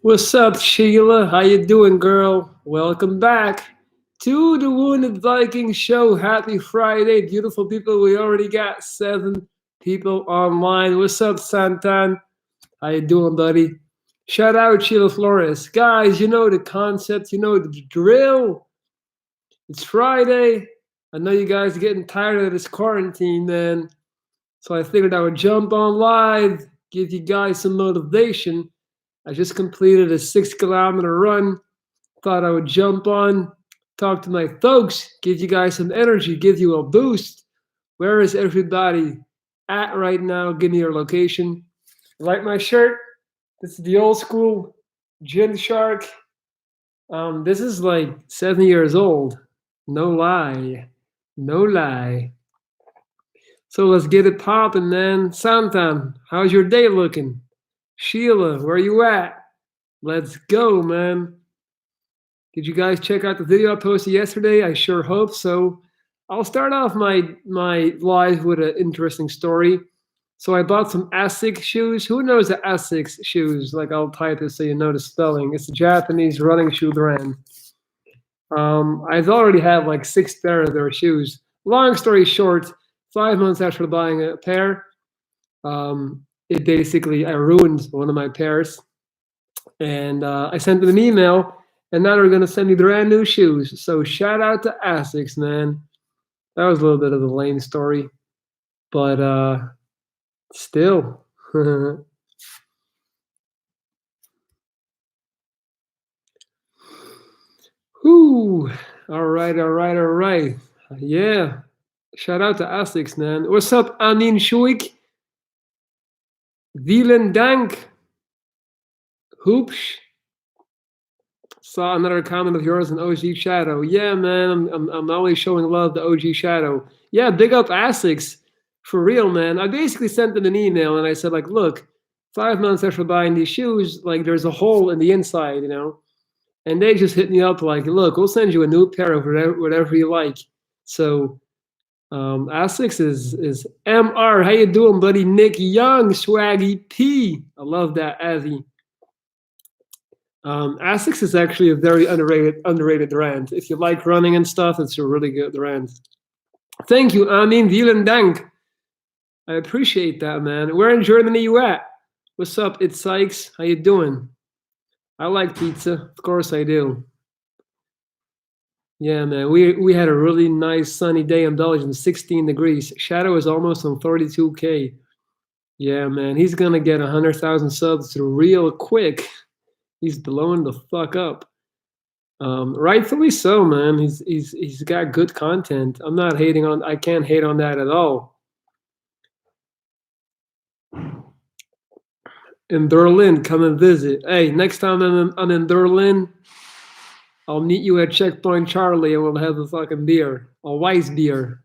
What's up, Sheila? How you doing, girl? Welcome back to the Wounded Viking Show. Happy Friday, beautiful people. We already got 7 people online. What's up, Santan? How you doing, buddy? Shout out, Sheila Flores. Guys, you know the concept. You know the drill. It's Friday. I know you guys are getting tired of this quarantine, man. So I figured I would jump on live, give you guys some motivation. I just completed a 6-kilometer run. Thought I would jump on, talk to my folks, give you guys some energy, give you a boost. Where is everybody at right now? Give me your location. Like my shirt? This is the old school Gin Shark. This is like 7 years old. No lie. No lie. So let's get it popping, man. Santan, how's your day looking? Sheila, where you at? Let's go, man. Did you guys check out the video I posted yesterday? I sure hope so. I'll start off my live with an interesting story. So I bought some Asics shoes. Who knows the Asics shoes? Like, I'll type it so you know the spelling. It's a Japanese running shoe brand. I've already had like 6 pair of their shoes. Long story short, 5 months after buying a pair, I ruined one of my pairs. And I sent them an email, and now they're going to send me brand new shoes. So shout out to Asics, man. That was a little bit of a lame story, but still. Whoo! All right. Yeah. Shout out to Asics, man. What's up, Anin Shuik? Vielen Dank. Hoops. Saw another comment of yours in OG Shadow. Yeah, man, I'm always showing love to OG Shadow. Yeah, big up Asics. For real, man. I basically sent them an email and I said, like, look, 5 months after buying these shoes, like, there's a hole in the inside, you know? And they just hit me up like, look, we'll send you a new pair of whatever you like. So Asics is MR. How you doing, buddy? Nick Young, Swaggy P. I love that, Avi. Asics is actually a very underrated brand. If you like running and stuff, it's a really good brand. Thank you, Amin. Vielen Dank. I appreciate that, man. Where in Germany you at? What's up? It's Sykes. How you doing? I like pizza. Of course I do. Yeah, man. We had a really nice sunny day in Belgium, 16 degrees. Shadow is almost on 32K. Yeah, man. He's gonna get 100,000 subs real quick. He's blowing the fuck up. Rightfully so, man. He's got good content. I can't hate on that at all. In Berlin, come and visit. Hey, next time I'm in Berlin, I'll meet you at Checkpoint Charlie and we'll have a fucking beer. A Weiss beer.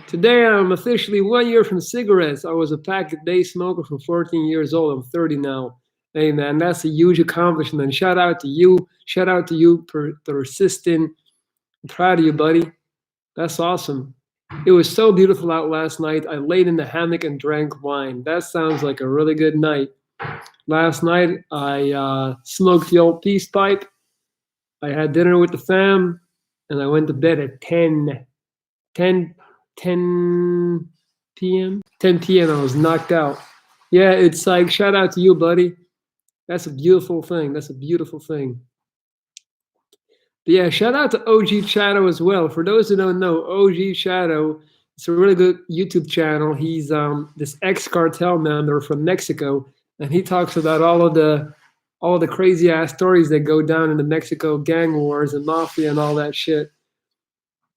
Today I'm officially 1 year from cigarettes. I was a pack-a-day smoker from 14 years old. I'm 30 now. Hey, man, that's a huge accomplishment. Shout out to you. Shout out to you for persisting. I'm proud of you, buddy. That's awesome. It was so beautiful out last night. I laid in the hammock and drank wine. That sounds like a really good night. Last night, I smoked the old peace pipe. I had dinner with the fam, and I went to bed at 10 p.m. 10 p.m. I was knocked out. Yeah, it's like, shout out to you, buddy. That's a beautiful thing. But yeah, shout out to OG Shadow as well. For those who don't know, OG Shadow, it's a really good YouTube channel. He's this ex-cartel member from Mexico, and he talks about all of the crazy ass stories that go down in the Mexico gang wars and mafia and all that shit.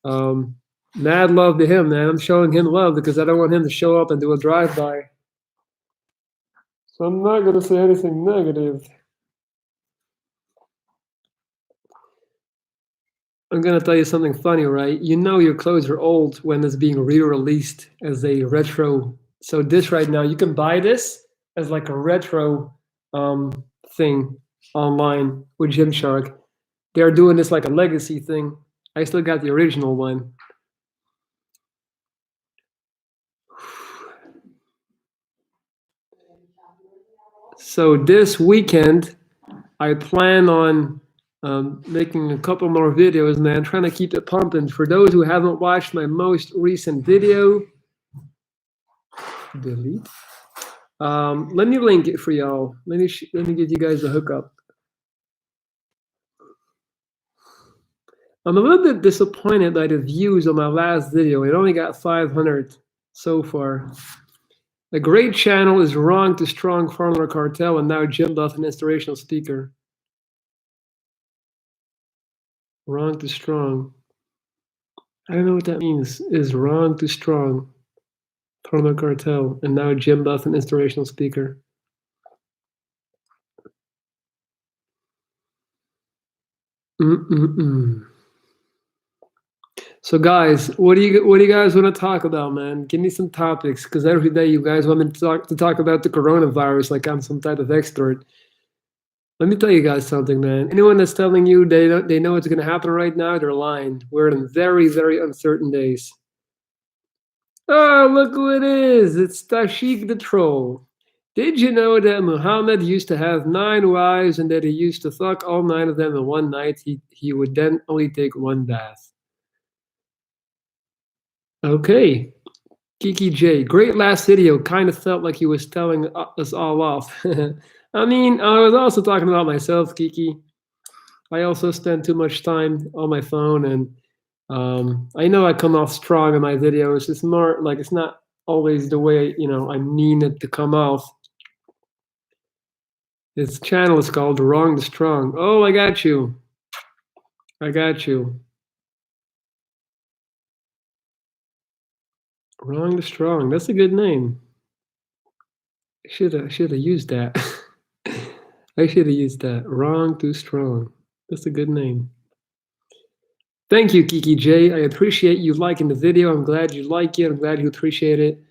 Mad love to him, man. I'm showing him love because I don't want him to show up and do a drive-by. So I'm not going to say anything negative. I'm going to tell you something funny, right? You know your clothes are old when it's being re-released as a retro. So this right now, you can buy this as like a retro thing online with Gymshark. They're doing this like a legacy thing. I still got the original one. So this weekend, I plan on making a couple more videos, man, trying to keep it pumping. For those who haven't watched my most recent video, delete. Let me link it for y'all. Let me give you guys a hookup. I'm a little bit disappointed by the views on my last video. It only got 500 so far. A great channel is Wrong to Strong Farmer Cartel, and now Jim Buff, an inspirational speaker. Wrong to Strong. I don't know what that means. Is Wrong to Strong Farmer Cartel, and now Jim Buff, an inspirational speaker. So guys, what do you guys want to talk about, man? Give me some topics, because every day you guys want me to talk about the coronavirus like I'm some type of expert. Let me tell you guys something, man. Anyone that's telling you they know what's going to happen right now, they're lying. We're in very, very uncertain days. Oh, look who it is. It's Tashik the Troll. Did you know that Muhammad used to have 9 wives and that he used to fuck all 9 of them in one night? He would then only take 1 bath. Okay. Kiki J, great last video. Kind of felt like he was telling us all off. I mean, I was also talking about myself, Kiki. I also spend too much time on my phone, and I know I come off strong in my videos. It's more like it's not always the way I mean it to come off. This channel is called Wrong to Strong. Oh, I got you. I got you. Wrong to Strong. That's a good name. I should have used that. I should have used that. Wrong to Strong. That's a good name. Thank you, Kiki J. I appreciate you liking the video. I'm glad you like it. I'm glad you appreciate it.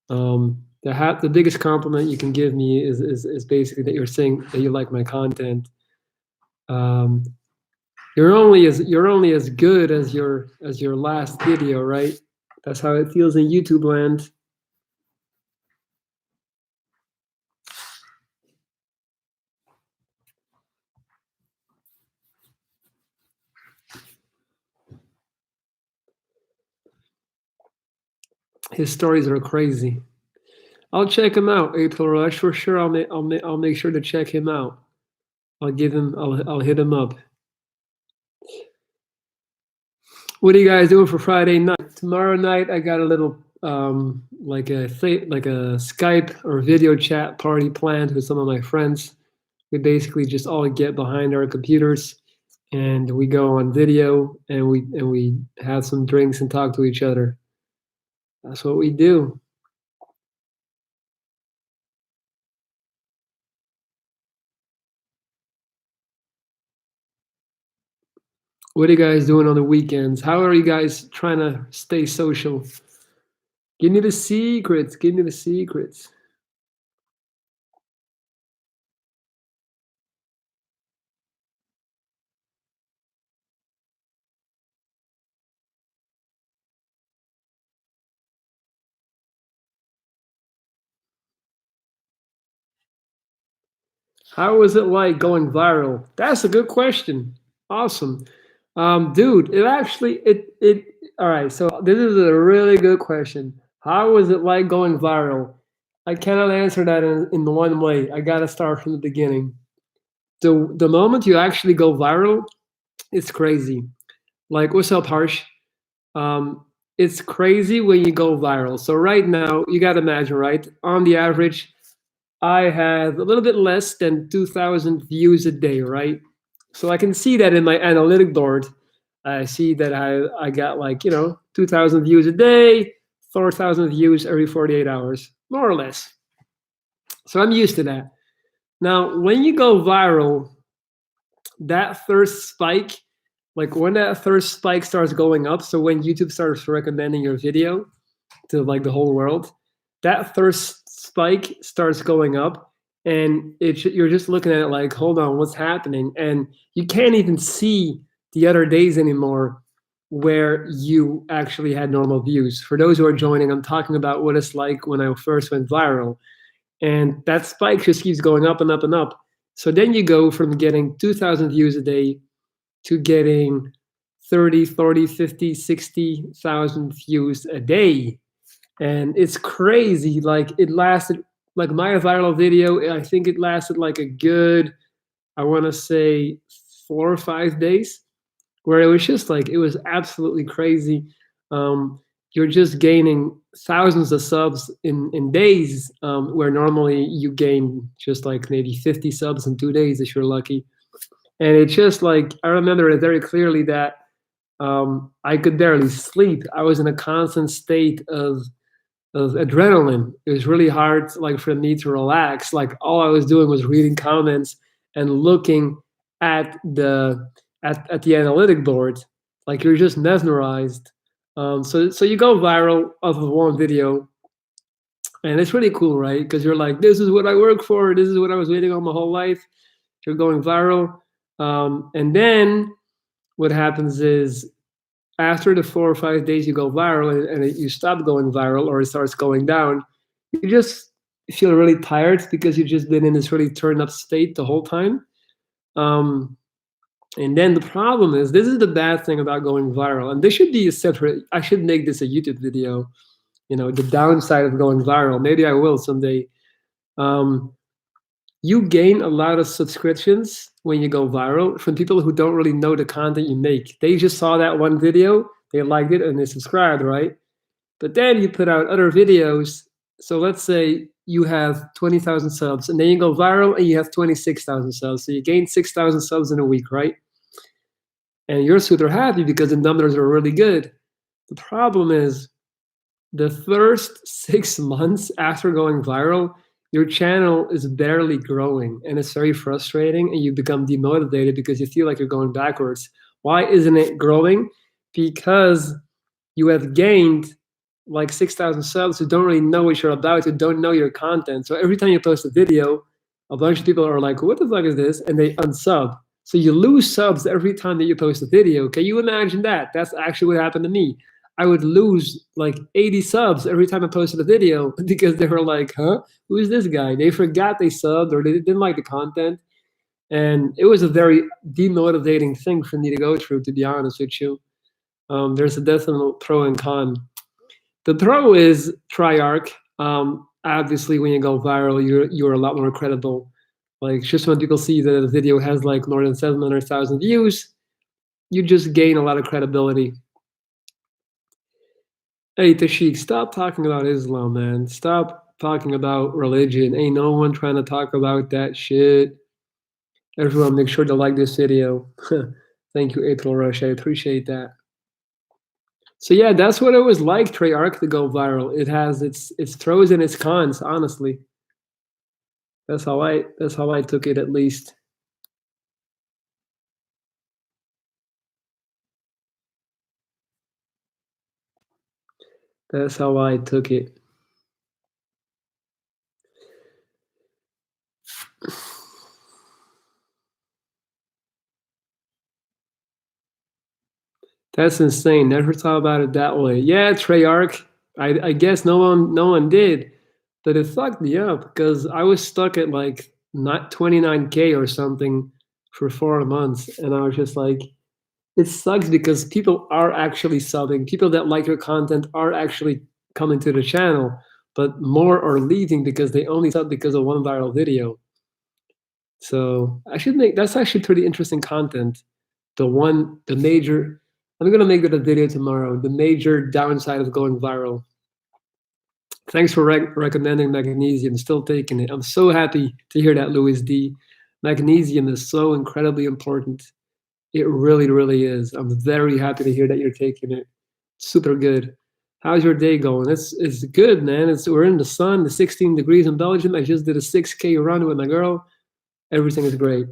The biggest compliment you can give me is basically that you're saying that you like my content. You're only as good as your last video, right? That's how it feels in YouTube land. His stories are crazy. I'll check him out, April Rush, for sure. I'll make sure to check him out. I'll hit him up. What are you guys doing for Friday night? Tomorrow night I got a little like a Skype or video chat party planned with some of my friends. We basically just all get behind our computers and we go on video and we have some drinks and talk to each other. That's what we do. What are you guys doing on the weekends? How are you guys trying to stay social? Give me the secrets. Give me the secrets. How was it like going viral? That's a good question. Awesome. Dude, all right, so this is a really good question. How was it like going viral? I cannot answer that in the one way. I gotta start from the beginning. The moment you actually go viral, it's crazy. Like, what's up, Harsh? It's crazy when you go viral. So right now, you gotta imagine, right? On the average, I have a little bit less than 2,000 views a day, right? So I can see that in my analytic board. I see that I got like 2,000 views a day, 4,000 views every 48 hours, more or less. So I'm used to that. Now, when you go viral, that first spike, like when that first spike starts going up, so when YouTube starts recommending your video to like the whole world, that first spike starts going up, and you're just looking at it like, hold on, what's happening? And you can't even see the other days anymore where you actually had normal views. For those who are joining, I'm talking about what it's like when I first went viral. And that spike just keeps going up and up and up. So then you go from getting 2,000 views a day to getting 30, 40, 50, 60,000 views a day. And it's crazy. Like it lasted, like my viral video, I think it lasted like a good, I want to say 4 or 5 days, where it was just like, it was absolutely crazy. Um, you're just gaining thousands of subs in days, where normally you gain just like maybe 50 subs in 2 days if you're lucky. And it's just like, I remember it very clearly that I could barely sleep. I was in a constant state of adrenaline. It was really hard, like for me to relax. Like all I was doing was reading comments and looking at at the analytic board. Like you're just mesmerized. So you go viral off of one video, and it's really cool, right? Because you're like, this is what I work for. This is what I was waiting on my whole life. You're going viral, and then what happens is after the 4 or 5 days you go viral and you stop going viral or it starts going down, you just feel really tired because you've just been in this really turned up state the whole time. Um, and then the problem is, this is the bad thing about going viral, and this should be a separate. I should make this a YouTube video. The downside of going viral. Maybe I will someday. Um, you gain a lot of subscriptions when you go viral from people who don't really know the content you make. They just saw that one video, they liked it, and they subscribed, right? But then you put out other videos. So let's say you have 20,000 subs, and then you go viral and you have 26,000 subs. So you gain 6,000 subs in a week, right? And you're super happy because the numbers are really good. The problem is, the first 6 months after going viral, your channel is barely growing, and it's very frustrating, and you become demotivated because you feel like you're going backwards. Why isn't it growing? Because you have gained like 6,000 subs who don't really know what you're about, who don't know your content. So every time you post a video, a bunch of people are like, what the fuck is this? And they unsub. So you lose subs every time that you post a video. Can you imagine that? That's actually what happened to me. I would lose like 80 subs every time I posted a video because they were like, huh, who is this guy? They forgot they subbed or they didn't like the content. And it was a very demotivating thing for me to go through, to be honest with you. There's a definite pro and con. The pro is Triarch. Obviously, when you go viral, you're a lot more credible. Like just when people see that a video has like more than 700,000 views, you just gain a lot of credibility. Hey, Tashik, stop talking about Islam, man. Stop talking about religion. Ain't no one trying to talk about that shit. Everyone, make sure to like this video. Thank you, April Rush. I appreciate that. So yeah, that's what it was like, Treyarch, to go viral. It has its pros and its cons, honestly. That's how I took it, at least. That's how I took it. That's insane. Never thought about it that way. Yeah, Treyarch. I guess no one did, but it fucked me up because I was stuck at like not 29K or something for 4 months, and I was just like, it sucks because people are actually subbing. People that like your content are actually coming to the channel, but more are leaving because they only sub because of one viral video. So I should make, that's actually pretty interesting content. The major, I'm gonna make it a video tomorrow. The major downside of going viral. Thanks for recommending magnesium. Still taking it. I'm so happy to hear that, Louis D. Magnesium is so incredibly important. It really, really is. I'm very happy to hear that you're taking it. Super good. How's your day going? It's good, man. We're in the sun, the 16 degrees in Belgium. I just did a 6K run with my girl. Everything is great.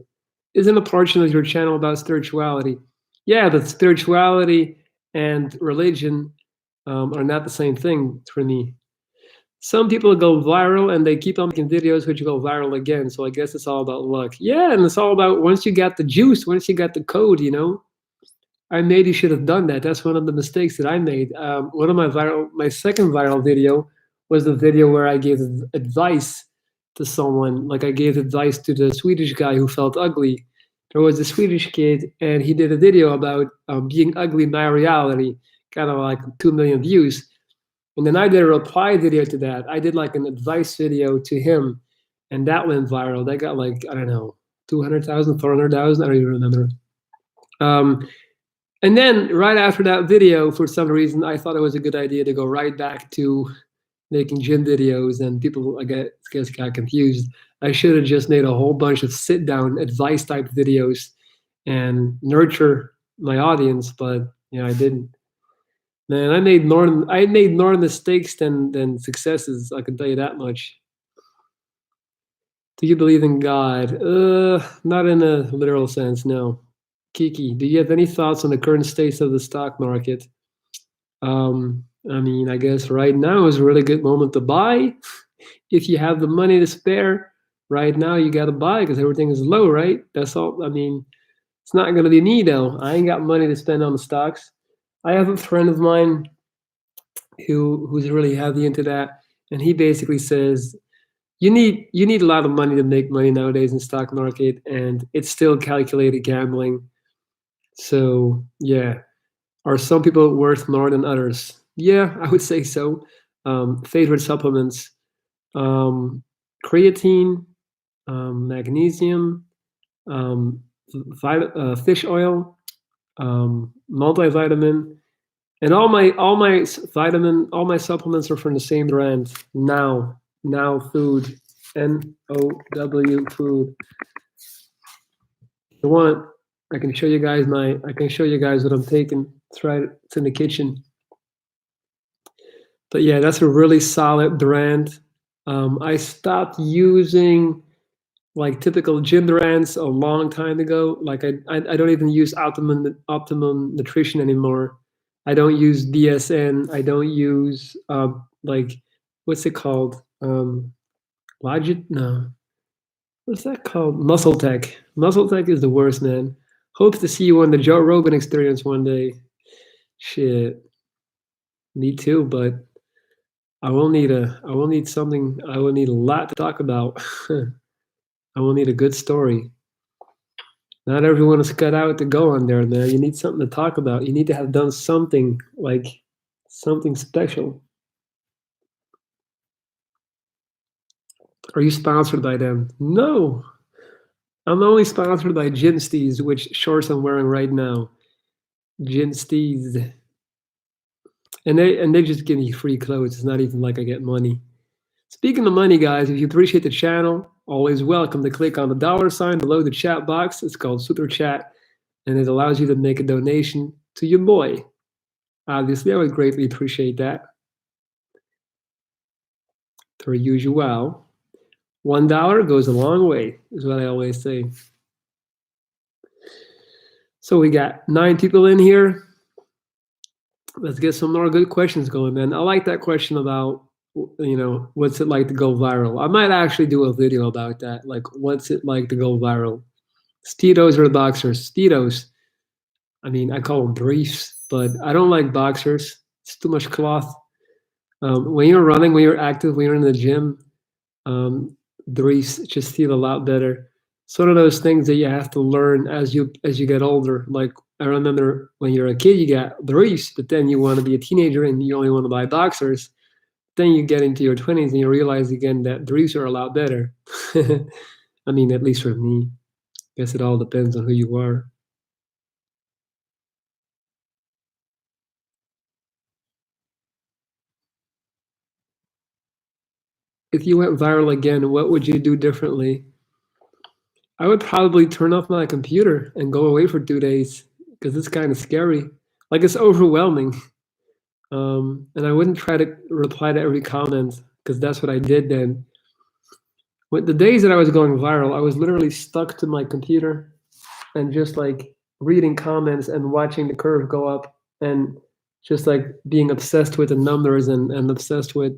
Isn't a portion of your channel about spirituality? Yeah, but spirituality and religion are not the same thing for me. Some people go viral and they keep on making videos which go viral again. So I guess it's all about luck. Yeah, and it's all about once you got the juice, once you got the code, I maybe should have done that. That's one of the mistakes that I made. One of my second viral video was the video where I gave advice to someone. Like I gave advice to the Swedish guy who felt ugly. There was a Swedish kid, and he did a video about being ugly in my reality, kind of like 2 million views. And then I did a reply video to that. I did like an advice video to him, and that went viral. That got like, I don't know, 200,000, 400,000. I don't even remember. And then right after that video, for some reason, I thought it was a good idea to go right back to making gym videos, and people, I guess got confused. I should have just made a whole bunch of sit down advice type videos and nurture my audience, but I didn't. Man, I made more mistakes than successes. I can tell you that much. Do you believe in God? Not in a literal sense, no. Kiki, do you have any thoughts on the current state of the stock market? I mean, I guess right now is a really good moment to buy. If you have the money to spare, right now you got to buy because everything is low, right? That's all. I mean, it's not going to be me though. I ain't got money to spend on the stocks. I have a friend of mine who's really heavy into that, and he basically says you need a lot of money to make money nowadays in the stock market, and it's still calculated gambling. So yeah, are some people worth more than others? Yeah, I would say so. Favorite supplements: um, creatine, magnesium, um, fish oil, multivitamin, and all my supplements are from the same brand. Now Food, NOW Food. If you want, I can show you guys what I'm taking. It's right. It's in the kitchen. But yeah, that's a really solid brand. I stopped using like typical gym brands a long time ago. Like I don't even use Optimum Nutrition anymore. I don't use DSN. I don't use like what's it called? Logit? No. What's that called? Muscle Tech. Muscle Tech is the worst, man. Hope to see you on the Joe Rogan Experience one day. Shit. Me too, but I will need something. I will need a lot to talk about. I will need a good story. Not everyone is cut out to go on there, man. You need something to talk about. You need to have done something, like something special. Are you sponsored by them? No. I'm only sponsored by Ginstees, which shorts I'm wearing right now. Ginstees. And they just give me free clothes. It's not even like I get money. Speaking of money, guys, if you appreciate the channel, always welcome to click on the $ below the chat box. It's called Superchat, and it allows you to make a donation to your boy. Obviously, I would greatly appreciate that. Per usual, $1 goes a long way, is what I always say. So we got 9 people in here. Let's get some more good questions going, man. I like that question about, what's it like to go viral? I might actually do a video about that. Like, what's it like to go viral? Speedos or boxers? Speedos. I mean, I call them briefs, but I don't like boxers. It's too much cloth. When you're running, when you're active, when you're in the gym, briefs just feel a lot better. It's one of those things that you have to learn as you get older. Like I remember when you're a kid, you got briefs, but then you want to be a teenager and you only want to buy boxers. Then you get into your 20s and you realize again that briefs are a lot better. I mean, at least for me. I guess it all depends on who you are. If you went viral again, what would you do differently? I would probably turn off my computer and go away for 2 days because it's kind of scary. Like it's overwhelming. And I wouldn't try to reply to every comment because that's what I did then. With the days that I was going viral, I was literally stuck to my computer and just like reading comments and watching the curve go up and just like being obsessed with the numbers and obsessed with,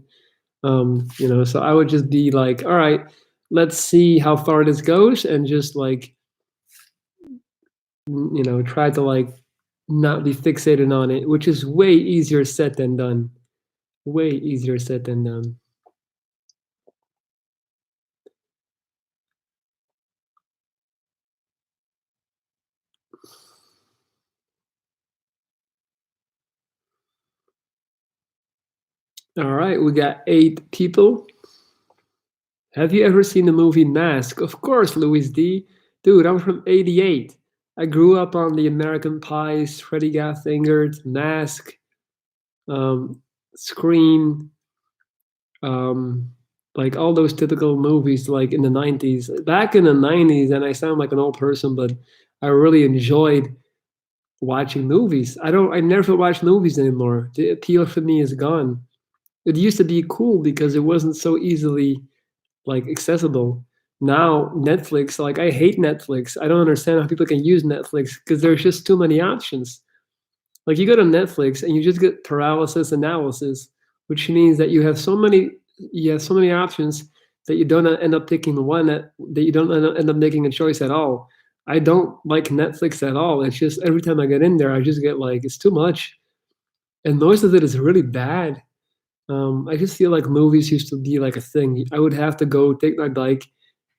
so I would just be like, all right, let's see how far this goes and just like, try to like not be fixated on it, which is way easier said than done. Way easier said than done. All right, we got 8 people. Have you ever seen the movie Mask? Of course, Louis D. Dude, I'm from '88. I grew up on the American Pies, Freddy Got Fingered, Mask, um, Scream, um, like all those typical movies, like in the '90s. Back in the '90s, and I sound like an old person, but I really enjoyed watching movies. I never watch movies anymore. The appeal for me is gone. It used to be cool because it wasn't so easily like accessible. Now Netflix, like I hate Netflix. I don't understand how people can use Netflix because there's just too many options. Like you go to Netflix and you just get paralysis analysis, which means that you have so many options that you don't end up picking the one that you don't end up making a choice at all. I don't like Netflix at all. It's just every time I get in there, I just get like it's too much, and most of it is really bad. I just feel like movies used to be like a thing. I would have to go take my bike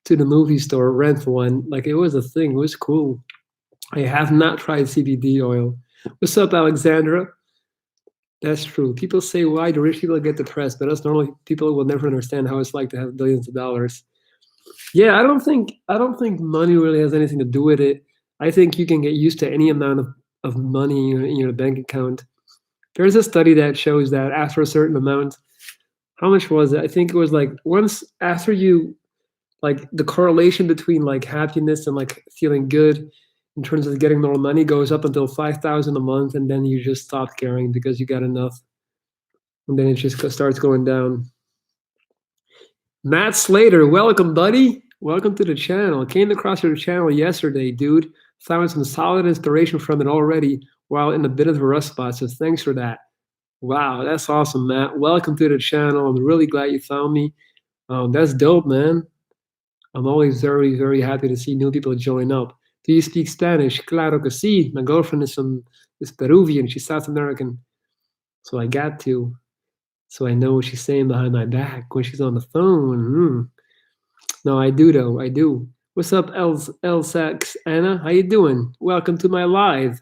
to the movie store, rent one. Like it was a thing. It was cool. I have not tried CBD oil. What's up, Alexandra? That's true. People say why do rich people get depressed, but us normal people will never understand how it's like to have billions of dollars. Yeah, I don't think money really has anything to do with it. I think you can get used to any amount of money in your bank account. There's a study that shows that after a certain amount, how much was it? I think it was like once after you like the correlation between like happiness and like feeling good in terms of getting more money goes up until 5,000 a month, and then you just stop caring because you got enough, and then it just starts going down. Matt Slater, welcome, buddy. Welcome to the channel. Came across your channel yesterday, dude. Found some solid inspiration from it already while in a bit of a rust spot, so thanks for that. Wow, that's awesome, Matt. Welcome to the channel. I'm really glad you found me. That's dope, man. I'm always very, very happy to see new people join up. Do you speak Spanish? Claro que sí. My girlfriend is Peruvian. She's South American. So I got to. So I know what she's saying behind my back when she's on the phone. No, I do though. I do. What's up, Elsax Anna? How you doing? Welcome to my live.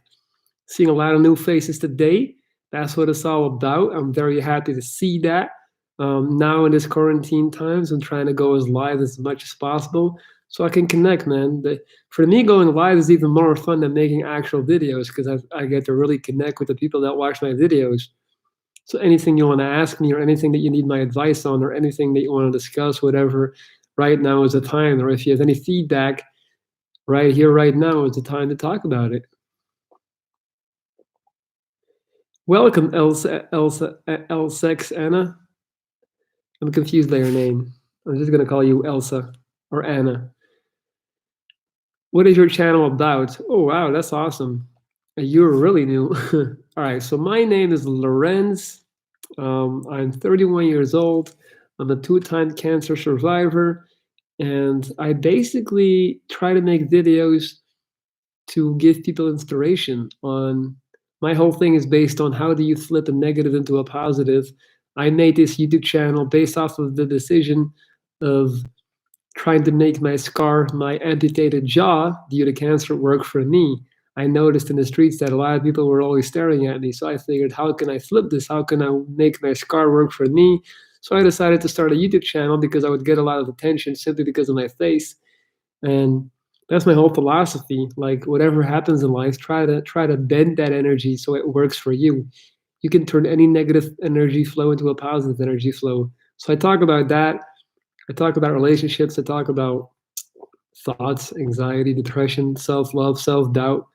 Seeing a lot of new faces today. That's what it's all about. I'm very happy to see that. Now in this quarantine times, I'm trying to go as live as much as possible so I can connect, man. For me, going live is even more fun than making actual videos because I get to really connect with the people that watch my videos. So anything you want to ask me or anything that you need my advice on or anything that you want to discuss, whatever, right now is the time. Or if you have any feedback, right here, right now is the time to talk about it. Welcome, Elsex Anna. I'm confused by your name. I'm just gonna call you Elsa or Anna. What is your channel about? Oh wow, that's awesome. You're really new. All right, so my name is Lorenz. I'm 31 years old. I'm a two-time cancer survivor, and I basically try to make videos to give people inspiration on my whole thing is based on how do you flip a negative into a positive. I made this YouTube channel based off of the decision of trying to make my scar, my amputated jaw due to cancer, work for me. I noticed in the streets that a lot of people were always staring at me. So I figured, how can I flip this? How can I make my scar work for me? So I decided to start a YouTube channel because I would get a lot of attention simply because of my face. And that's my whole philosophy. Like whatever happens in life, try to bend that energy so it works for you. You can turn any negative energy flow into a positive energy flow. So I talk about that. I talk about relationships. I talk about thoughts, anxiety, depression, self-love, self-doubt,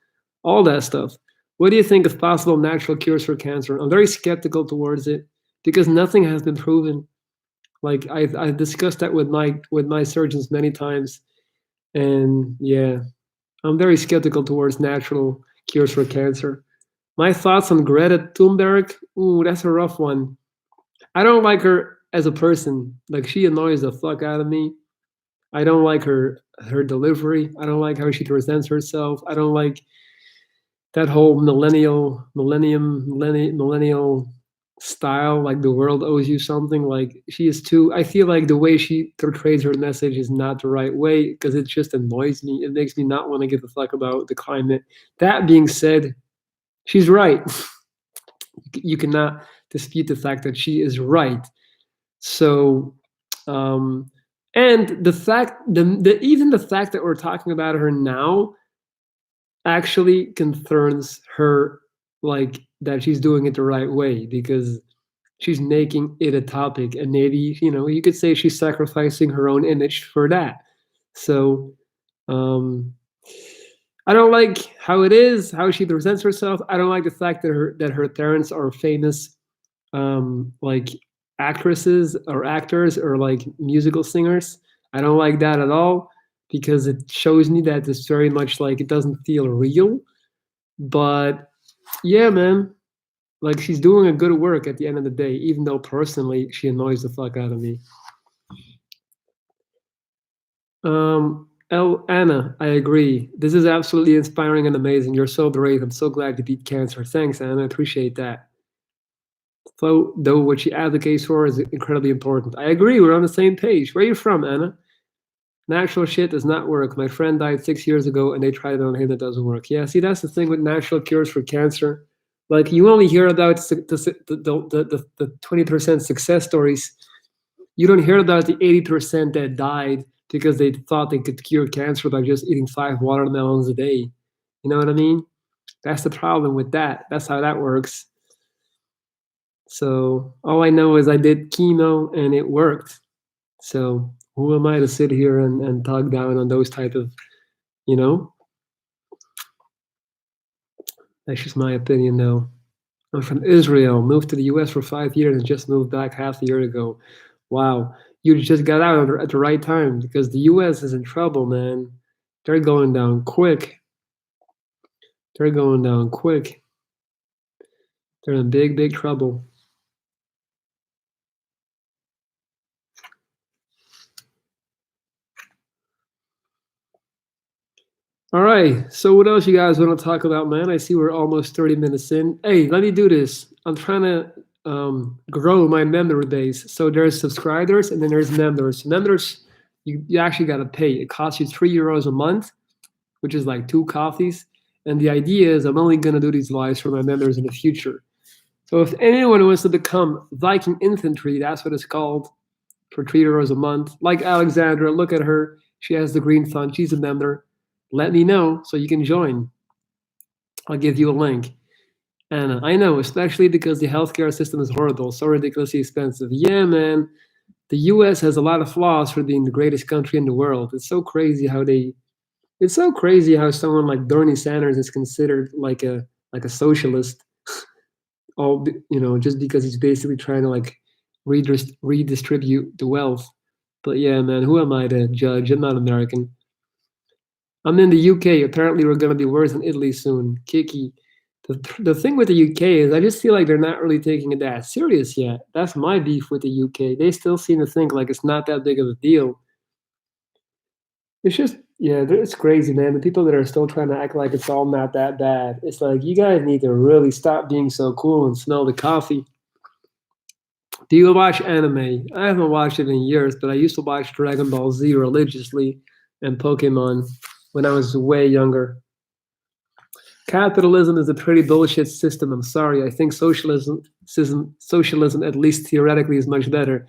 all that stuff. What do you think of possible natural cures for cancer? I'm very skeptical towards it because nothing has been proven. Like I've discussed that with my surgeons many times, and yeah, I'm very skeptical towards natural cures for cancer. My thoughts on Greta Thunberg? Ooh, that's a rough one. I don't like her as a person. Like she annoys the fuck out of me. I don't like her delivery. I don't like how she presents herself. I don't like that whole millennial style, like the world owes you something. Like she is too. I feel like the way she portrays her message is not the right way because it just annoys me. It makes me not want to give a fuck about the climate. That being said, she's right. You cannot dispute the fact that she is right. So, um, and the fact, even the fact that we're talking about her now actually concerns her, like that she's doing it the right way because she's making it a topic, and maybe you could say she's sacrificing her own image for that. So, um, I don't like how it is, how she presents herself. I don't like the fact that her parents are famous, like actresses or actors or like musical singers. I don't like that at all because it shows me that it's very much like it doesn't feel real. But yeah, man, like she's doing a good work at the end of the day, even though personally she annoys the fuck out of me. Anna, I agree. This is absolutely inspiring and amazing. You're so brave. I'm so glad you beat cancer. Thanks, Anna. I appreciate that. Though what she advocates for is incredibly important. I agree. We're on the same page. Where are you from, Anna? Natural shit does not work. My friend died 6 years ago, and they tried it on him. It doesn't work. Yeah, see, that's the thing with natural cures for cancer. Like you only hear about the 20% success stories. You don't hear about the 80% that died because they thought they could cure cancer by just eating 5 watermelons a day. You know what I mean? That's the problem with that. That's how that works. So all I know is I did chemo and it worked. So who am I to sit here and talk down on those type of, you know? That's just my opinion though. I'm from Israel, moved to the US for 5 years and just moved back half a year ago. Wow. You just got out at the right time because the US is in trouble, man. They're going down quick. They're going down quick. They're in big, big trouble. All right. So what else you guys want to talk about, man? I see we're almost 30 minutes in. Hey, let me do this. I'm trying to grow my member base. So there's subscribers and then there's members. Members, you actually got to pay. It costs you €3 a month, which is like 2 coffees. And the idea is I'm only going to do these lives for my members in the future. So if anyone wants to become Viking Infantry, that's what it's called, for €3 a month. Like Alexandra, look at her. She has the green fund. She's a member. Let me know so you can join. I'll give you a link. And I know, especially because the healthcare system is horrible, so ridiculously expensive. Yeah, man. The US has a lot of flaws for being the greatest country in the world. It's so crazy how someone like Bernie Sanders is considered like a socialist, all just because he's basically trying to like redistribute the wealth. But yeah, man, who am I to judge? I'm not American. I'm in the UK. Apparently, we're going to be worse than Italy soon. Kiki. The thing with the UK is I just feel like they're not really taking it that serious yet. That's my beef with the UK. They still seem to think like it's not that big of a deal. It's just, yeah, it's crazy, man. The people that are still trying to act like it's all not that bad. It's like, you guys need to really stop being so cool and smell the coffee. Do you watch anime? I haven't watched it in years, but I used to watch Dragon Ball Z religiously and Pokemon when I was way younger. Capitalism is a pretty bullshit system. I'm sorry. I think socialism, at least theoretically, is much better.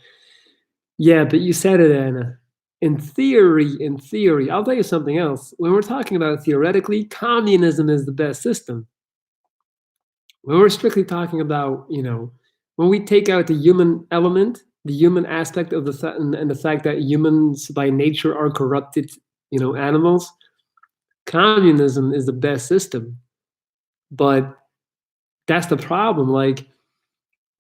Yeah, but you said it, Anna. In theory, I'll tell you something else. When we're talking about theoretically, communism is the best system. When we're strictly talking about, when we take out the human element, the human aspect of and the fact that humans by nature are corrupted, animals, communism is the best system. But that's the problem. Like,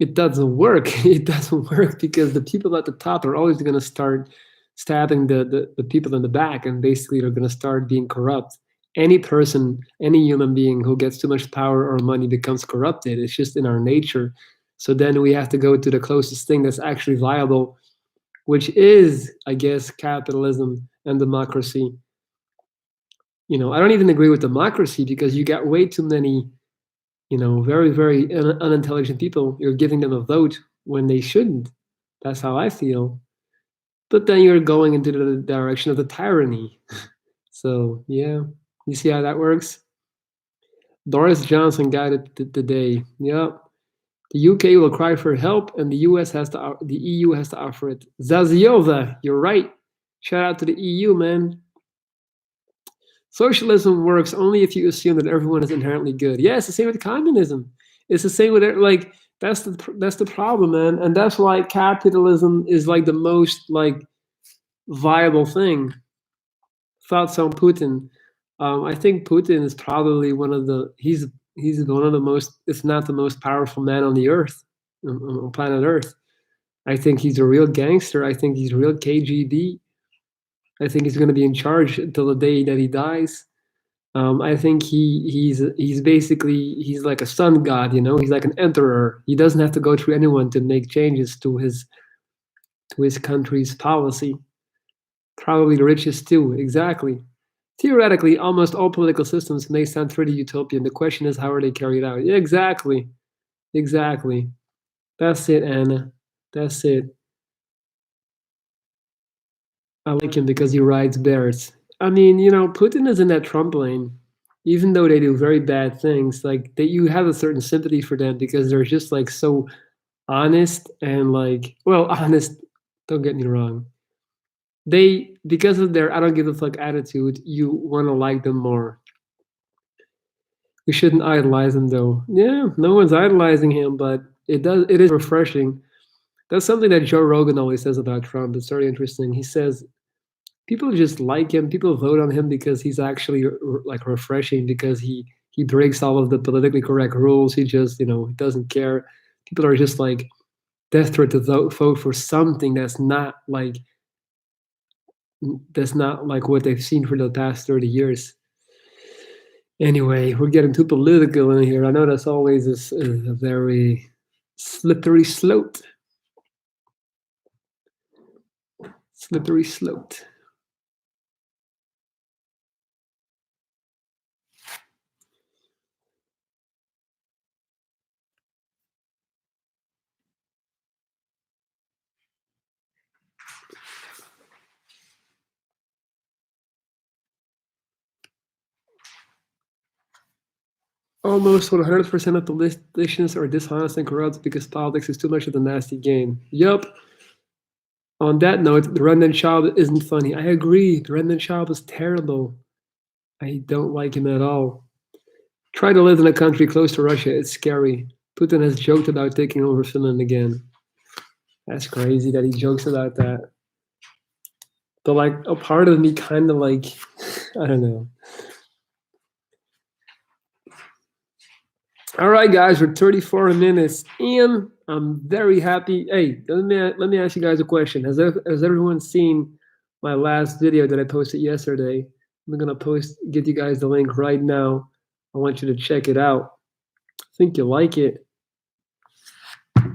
it doesn't work. It doesn't work because the people at the top are always going to start stabbing the people in the back, and basically they're going to start being corrupt. Any person, any human being who gets too much power or money becomes corrupted. It's just in our nature. So then we have to go to the closest thing that's actually viable, which is, I guess, capitalism and democracy. I don't even agree with democracy because you got way too many very, very unintelligent people, you're giving them a vote when they shouldn't. That's how I feel. But then you're going into the direction of the tyranny. So, yeah, you see how that works? Doris Johnson got it today. Yep. The UK will cry for help, and the EU has to offer it. Zaziova, you're right. Shout out to the EU, man. Socialism works only if you assume that everyone is inherently good. Yeah, it's the same with communism. It's the same with like that's the problem, man, and that's why capitalism is like the most like viable thing. Thoughts on Putin? I think Putin is probably he's one of the most, if not the most powerful man on the earth, on planet Earth. I think he's a real gangster. I think he's real KGB. I think he's going to be in charge until the day that he dies. I think he's basically he's like a sun god. He's like an emperor. He doesn't have to go through anyone to make changes to his country's policy. Probably the richest too. Exactly. Theoretically, almost all political systems may sound pretty utopian. The question is, how are they carried out? Yeah, exactly. Exactly. That's it, Anna. That's it. I like him because he rides bears. I mean, Putin is in that Trump lane. Even though they do very bad things, like you have a certain sympathy for them because they're just like so honest and like, well, honest. Don't get me wrong. They, because of their I don't give a fuck attitude, you want to like them more. We shouldn't idolize him though. Yeah, no one's idolizing him, but it is refreshing. That's something that Joe Rogan always says about Trump. It's very interesting. He says people just like him. People vote on him because he's actually like refreshing because he breaks all of the politically correct rules. He just he doesn't care. People are just like desperate to vote for something that's not like what they've seen for the past 30 years. Anyway, we're getting too political in here. I know that's always a very slippery slope. Slippery slope. Almost 100% of politicians are dishonest and corrupt because politics is too much of a nasty game. Yup. On that note, the Remnant Child isn't funny. I agree. The Remnant Child is terrible. I don't like him at all. Try to live in a country close to Russia. It's scary. Putin has joked about taking over Finland again. That's crazy that he jokes about that. But like a part of me kind of like, I don't know. All right, guys, we're 34 minutes in. I'm very happy. Hey, let me ask you guys a question. Has everyone seen my last video that I posted yesterday? I'm gonna get you guys the link right now. I want you to check it out. I think you'll like it.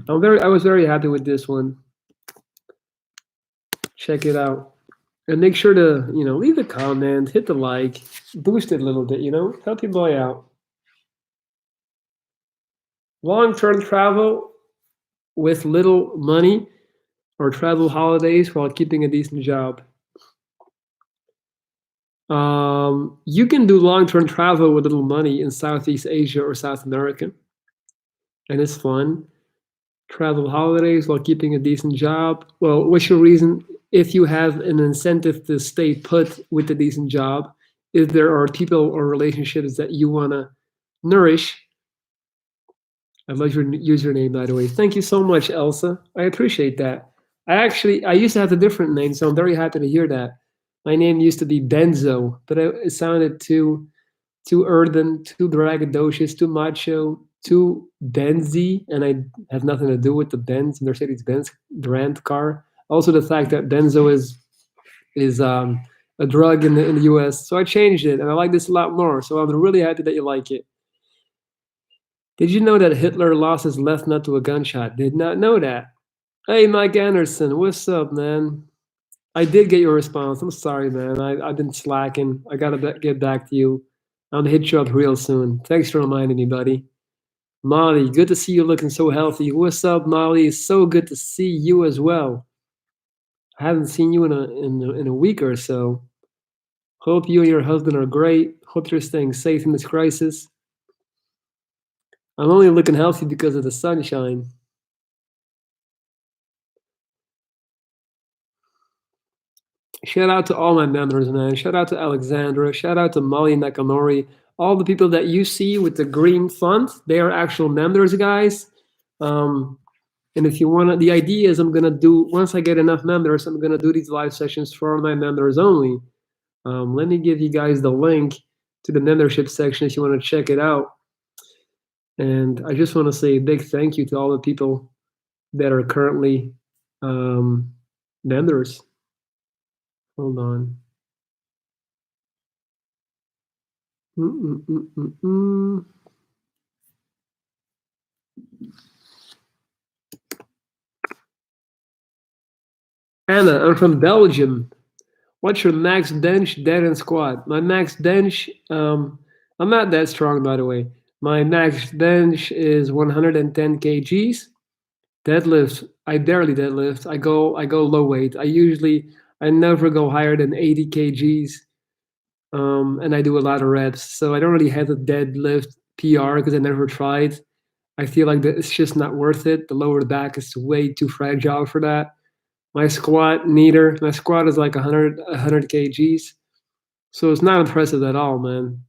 I was very happy with this one. Check it out. And make sure to, leave a comment, hit the like, boost it a little bit, help your boy out. Long-term travel with little money or travel holidays while keeping a decent job. You can do long-term travel with little money in Southeast Asia or South America, and it's fun. Travel holidays while keeping a decent job. Well, what's your reason? If you have an incentive to stay put with a decent job, if there are people or relationships that you want to nourish. I love your username, by the way. Thank you so much, Elsa. I appreciate that. I used to have a different name, so I'm very happy to hear that. My name used to be Benzo, but it sounded too urban, too braggadocious, too macho, too Benzy, and I have nothing to do with the Benz, Mercedes-Benz brand car. Also, the fact that Benzo is a drug in the U.S. So I changed it, and I like this a lot more. So I'm really happy that you like it. Did you know that Hitler lost his left nut to a gunshot? Did not know that. Hey, Mike Anderson, what's up, man? I did get your response. I'm sorry, man. I've been slacking. I gotta get back to you. I'm gonna hit you up real soon. Thanks for reminding me, buddy. Molly, good to see you looking so healthy. What's up, Molly? It's so good to see you as well. I haven't seen you in a week or so. Hope you and your husband are great. Hope you're staying safe in this crisis. I'm only looking healthy because of the sunshine. Shout out to all my members, man. Shout out to Alexandra. Shout out to Molly Nakamori. All the people that you see with the green font, they are actual members, guys. Um, and if you want to, the idea is I'm going to do, once I get enough members, I'm going to do these live sessions for my members only. Let me give you guys the link to the membership section if you want to check it out. And I just want to say a big thank you to all the people that are currently members. Hold on. Anna, I'm from Belgium. What's your max bench, dead, and squat? My max bench, I'm not that strong, by the way. My max bench is 110 kgs. Deadlift, I barely deadlift. I go low weight. I never go higher than 80 kgs. And I do a lot of reps. So I don't really have a deadlift PR because I never tried. I feel like that it's just not worth it. The lower back is way too fragile for that. My squat, neither. My squat is like 100 kgs. So it's not impressive at all, man.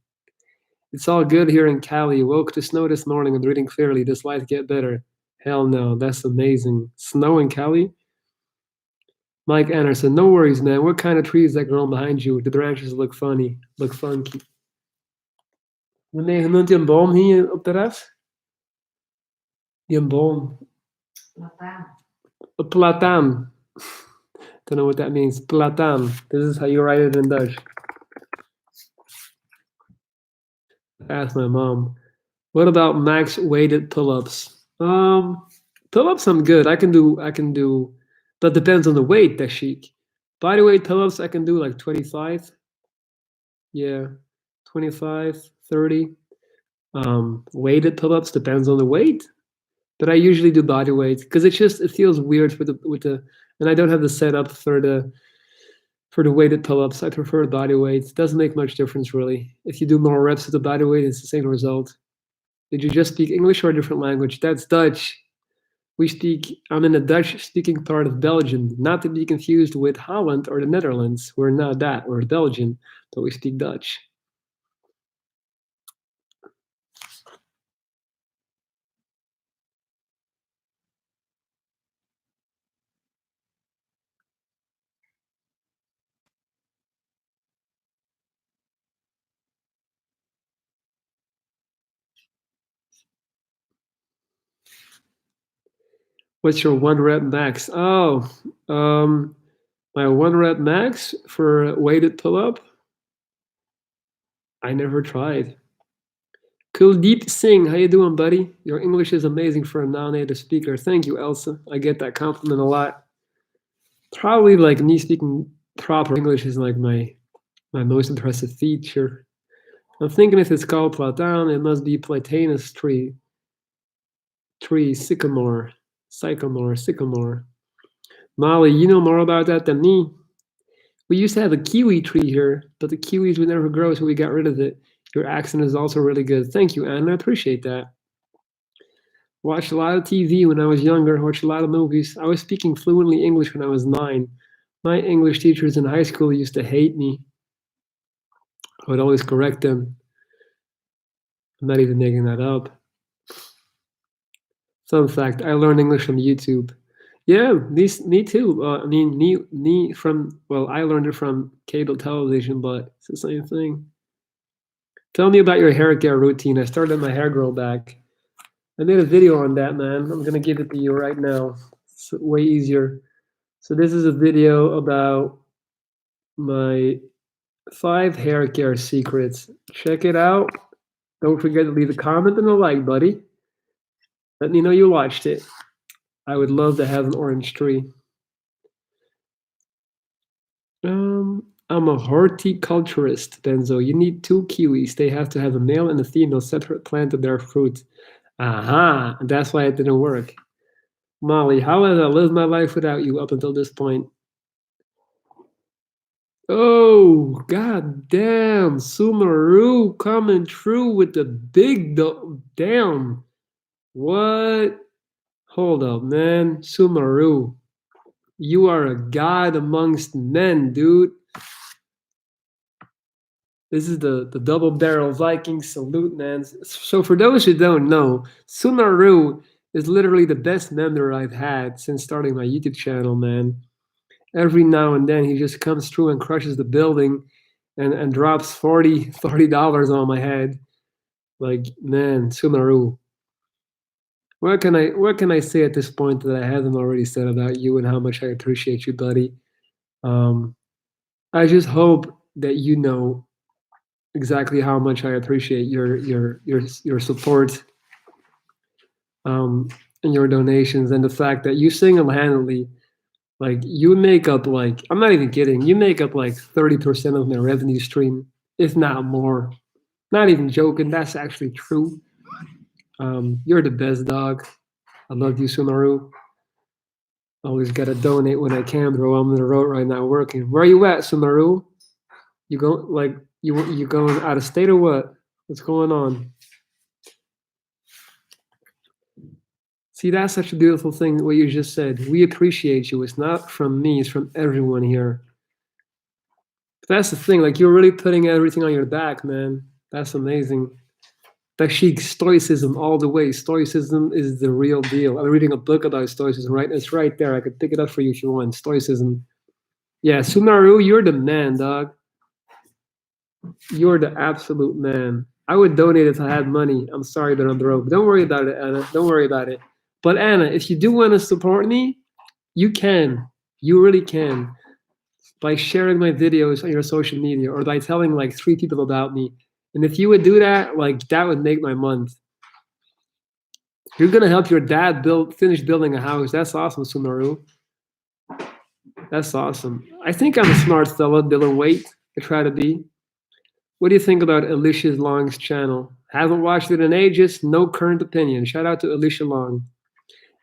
It's all good here in Cali. Woke to snow this morning and reading clearly. This life get better. Hell no, that's amazing. Snow in Cali? Mike Anderson, no worries, man. What kind of tree is that growing behind you? The branches look funny, look funky. Wanneer noemt je een boom hier op de ref? Die een boom. Plataan. A plataan. Don't know what that means. Plataan. This is how you write it in Dutch. Ask my mom. What about max weighted pull-ups? Pull-ups I'm good. I can do but depends on the weight, Dashik. Body weight pull-ups I can do like 25. Yeah. 25, 30. Weighted pull-ups depends on the weight. But I usually do body weight because it feels weird with the and I don't have the setup for the weighted pull-ups. I prefer body weight. It doesn't make much difference really. If you do more reps with the body weight, it's the same result. Did you just speak English or a different language? That's Dutch. I'm in the Dutch speaking part of Belgium, not to be confused with Holland or the Netherlands. We're not that, we're Belgian, but we speak Dutch. What's your 1 rep max? Oh, my 1 rep max for weighted pull-up? I never tried. Kuldeep Singh, how you doing, buddy? Your English is amazing for a non-native speaker. Thank you, Elsa. I get that compliment a lot. Probably like me speaking proper English is like my most impressive feature. I'm thinking if it's called platan, it must be platanus tree. Sycamore. Molly, you know more about that than me. We used to have a kiwi tree here, but the kiwis would never grow, so we got rid of it. Your accent is also really good. Thank you, Anna. I appreciate that. Watched a lot of TV when I was younger, watched a lot of movies. I was speaking fluently English when I was 9. My English teachers in high school used to hate me. I would always correct them. I'm not even making that up. Fun fact, I learned English from YouTube. Yeah, me too. I mean, I learned it from cable television, but it's the same thing. Tell me about your hair care routine. I started my hair grow back. I made a video on that, man. I'm gonna give it to you right now. It's way easier. So this is a video about my 5 hair care secrets. Check it out. Don't forget to leave a comment and a like, buddy. Let me know you watched it. I would love to have an orange tree. I'm a horticulturist, Benzo. You need 2 kiwis. They have to have a male and a female separate plant of their fruit. Aha, and that's why it didn't work. Molly, how have I lived my life without you up until this point? Oh, god damn, Sumaru coming through with the big damn. What? Hold up, man. Sumaru, you are a god amongst men, dude. This is the double barrel Viking salute, man. So for those who don't know, Sumaru is literally the best member I've had since starting my YouTube channel, man. Every now and then he just comes through and crushes the building and drops $40 on my head. Like, man, Sumaru. What can I say at this point that I haven't already said about you and how much I appreciate you, buddy? I just hope that you know exactly how much I appreciate your support and your donations and the fact that you single-handedly, like, you make up, like, I'm not even kidding, you make up like 30% of my revenue stream, if not more. Not even joking, that's actually true. You're the best, dog. I love you, Sumaru. Always gotta donate when I can, bro. I'm on the road right now working. Where you at, Sumaru? You go like you going out of state or what? What's going on? See, that's such a beautiful thing, what you just said. We appreciate you. It's not from me, it's from everyone here. That's the thing, like, you're really putting everything on your back, man. That's amazing. That chic stoicism all the way. Stoicism is the real deal. I'm reading a book about stoicism, right? It's right there. I could pick it up for you if you want. Stoicism. Yeah, Sumaru, you're the man, dog. You're the absolute man. I would donate if I had money. I'm sorry that I'm broke. Don't worry about it, Anna. Don't worry about it. But Anna, if you do want to support me, you can. You really can. By sharing my videos on your social media or by telling like 3 people about me. And if you would do that, like, that would make my month. You're gonna help your dad finish building a house. That's awesome, Sumaru. That's awesome. I think I'm a smart fella, Dylan Waite. I try to be. What do you think about Alicia Long's channel? Haven't watched it in ages, no current opinion. Shout out to Alicia Long.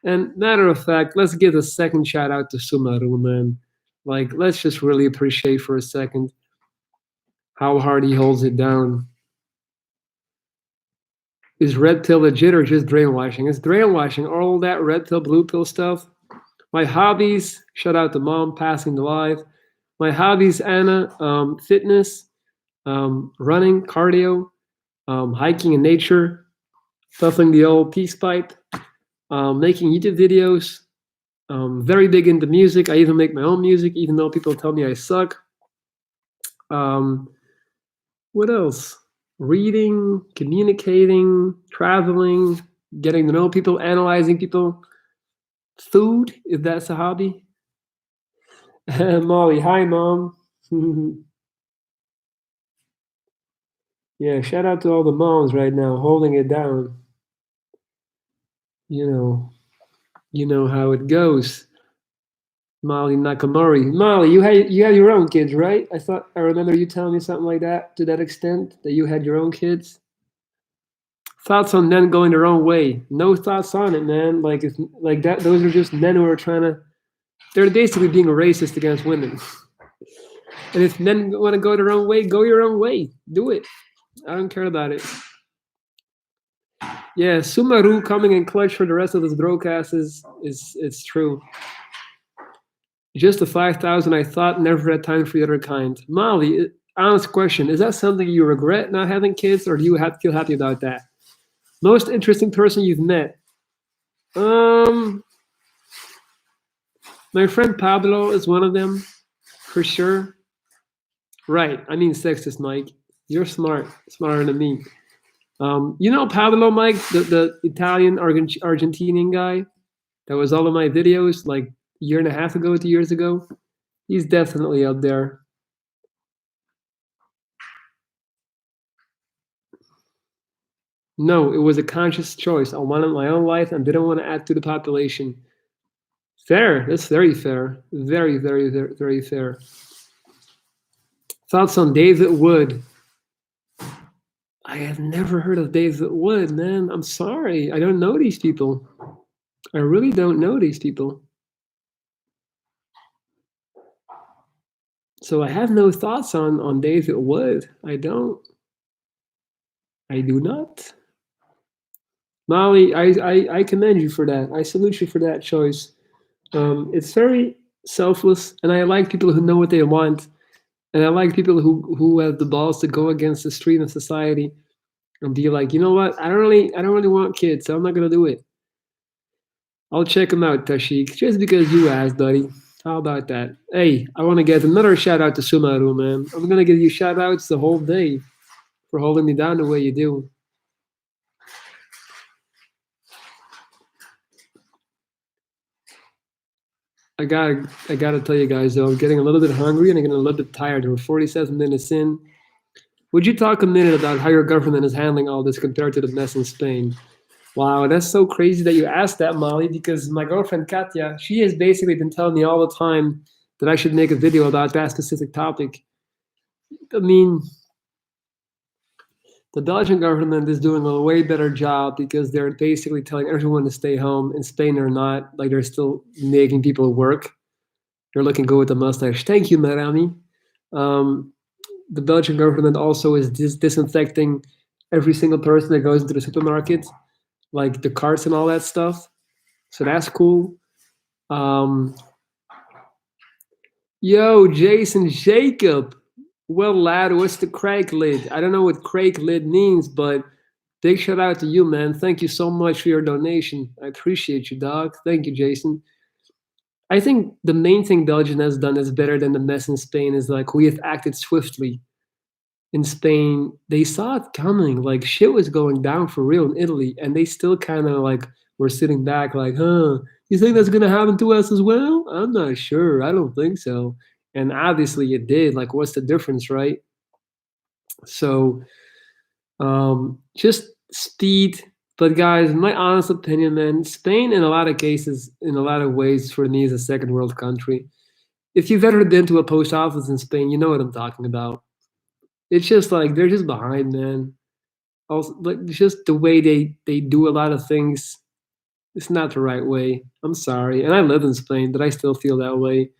And matter of fact, let's give a second shout out to Sumaru, man. Like, let's just really appreciate for a second how hard he holds it down. Is red pill legit or just brainwashing? It's brainwashing. All that red pill, blue pill stuff. My hobbies, shout out to mom passing the live. My hobbies, Anna, fitness, running, cardio, hiking in nature, puffing the old peace pipe, making YouTube videos, very big into music. I even make my own music, even though people tell me I suck. What else? Reading, communicating, traveling, getting to know people, analyzing people. Food, if that's a hobby. Molly, hi, Mom. Yeah, shout out to all the moms right now holding it down. You know how it goes. Molly Nakamori. Molly, you had your own kids, right? I remember you telling me something like that, to that extent, that you had your own kids. Thoughts on men going their own way? No thoughts on it, man. Like, it's like that. Those are just men who are trying to. They're basically being a racist against women. And if men want to go their own way, go your own way. Do it. I don't care about it. Yeah, Sumaru coming in clutch for the rest of this broadcast is it's true. Just the 5,000 I thought, never had time for the other kind. Molly, honest question, is that something you regret not having kids, or do you feel happy about that? Most interesting person you've met? My friend Pablo is one of them, for sure. Right, I mean sexist, Mike. You're smart, smarter than me. You know Pablo, Mike, the Italian Argentinian guy that was all of my videos like a year and a half ago, 2 years ago. He's definitely up there. No, it was a conscious choice. I wanted my own life and didn't want to add to the population. Fair. That's very fair. Very, very, very, very fair. Thoughts on David Wood? I have never heard of David Wood, man. I'm sorry. I don't know these people. I really don't know these people. So I have no thoughts on David Wood. I don't. I do not. Molly, I commend you for that. I salute you for that choice. It's very selfless, and I like people who know what they want, and I like people who have the balls to go against the stream of society and be like, you know what? I don't really want kids, so I'm not gonna do it. I'll check them out, Tashik, just because you asked, buddy. How about that? Hey, I want to get another shout out to Sumaru, man. I'm gonna give you shout outs the whole day for holding me down the way you do. I gotta tell you guys though, I'm getting a little bit hungry and I'm getting a little bit tired. We're 47 minutes in. Would you talk a minute about how your government is handling all this compared to the mess in Spain? Wow, that's so crazy that you asked that, Molly, because my girlfriend Katya, she has basically been telling me all the time that I should make a video about that specific topic. I mean, the Belgian government is doing a way better job because they're basically telling everyone to stay home. In Spain, they're not. Like, they're still making people work. You're looking good with the mustache. Thank you, Marami. The Belgian government also is disinfecting every single person that goes into the supermarket, like the carts and all that stuff. So that's cool. Yo, Jason Jacob. Well, lad, what's the Craig lid? I don't know what Craig lid means, but big shout out to you, man. Thank you so much for your donation. I appreciate you, dog. Thank you, Jason. I think the main thing Belgium has done is better than the mess in Spain is like we have acted swiftly. In Spain, they saw it coming. Like shit was going down for real in Italy, and they still kind of like were sitting back, like, huh? You think that's gonna happen to us as well? I'm not sure. I don't think so. And obviously, it did. Like, what's the difference, right? So, just speed. But guys, my honest opinion, man, Spain in a lot of cases, in a lot of ways, for me is a second world country. If you've ever been to a post office in Spain, you know what I'm talking about. It's just like they're just behind, man. Also, like just the way they do a lot of things, it's not the right way. I'm sorry, and I live in Spain, but I still feel that way.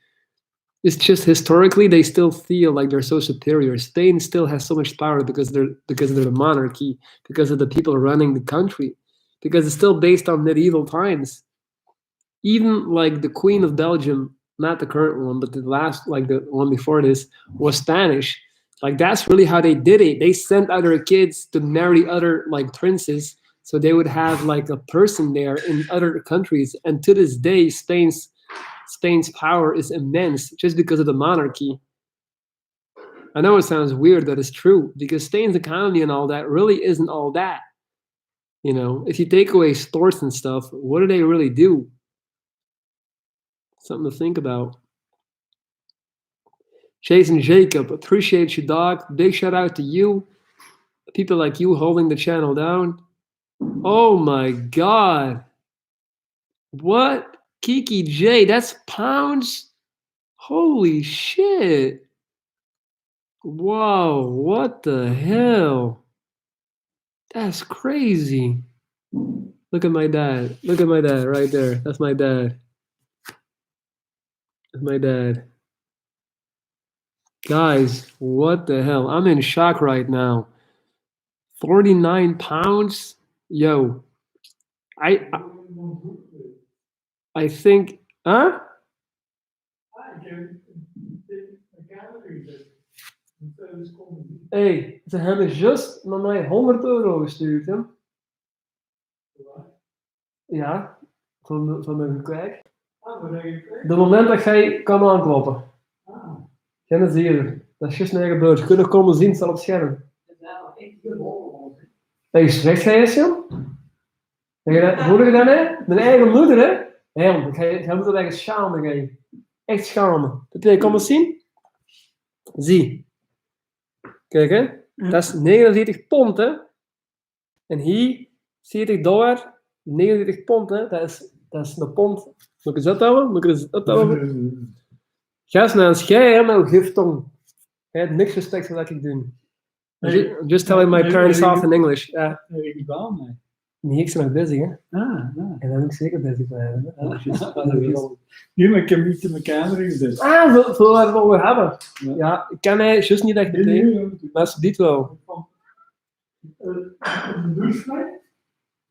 It's just historically they still feel like they're so superior. Spain still has so much power because they're the monarchy, because of the people running the country, because it's still based on medieval times. Even like the Queen of Belgium, not the current one, but the last, like the one before this, was Spanish. Like that's really how they did it. They sent other kids to marry other like princes, so they would have like a person there in other countries. And to this day, Spain's power is immense just because of the monarchy. I know it sounds weird, but it's true because Spain's economy and all that really isn't all that. You know, if you take away sports and stuff, what do they really do? Something to think about. Jason Jacob, appreciate you, dog. Big shout out to you. People like you holding the channel down. Oh my god. What? Kiki J, that's pounds? Holy shit. Whoa, what the hell? That's crazy. Look at my dad. Look at my dad right there. That's my dad. That's my dad. Guys, what the hell? I'm in shock right now. 49 pounds? Yo, I I think, huh? Hey, ze hebben just naar mij 100 euro gestuurd, hè? Ja, van mijn kijk. De moment dat jij kan aankloppen. Geen zie dat is juist naar gebeurd. Je kunt nog komen zien, staat op het scherm. Hey, zegt jij eens, joh? Hoor je dat, hè? Mijn eigen moeder, hè? Hé, jij moet er echt schamen, gij. Echt schamen. Dat jij komen zien? Zie. Kijk, hè? Dat is 49 pond, hè? En hier, $40, 49 pond, hè? Dat is een pond. Moet ik eens dat houden? Moet ik eens dat houden? Gast, nou, jij hebt nou giftong. Jij hebt niks respect voor wat ik doe. I'm just telling my parents off in English. Niks nog bezig, hè? En dan moet ik zeker bezig blijven. Nu, maar ik heb niet in mijn kamer gezet. Veel waar we over hebben. Ja, ik kan hij juist niet echt meteen. Maar ze dit wel. De douche vrij?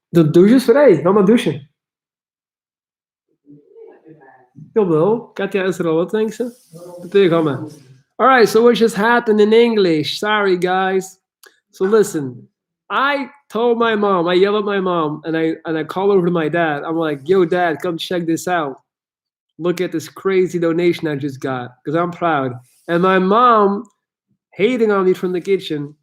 De douche is vrij. Ga maar douchen. Jawel. Katja is er al wat, denk ze? Meteen gaan we. Alright, so what just happened in English? Sorry, guys. So listen, I told my mom, I yelled at my mom, and I called over to my dad. I'm like, yo, Dad, come check this out. Look at this crazy donation I just got, because I'm proud. And my mom, hating on me from the kitchen,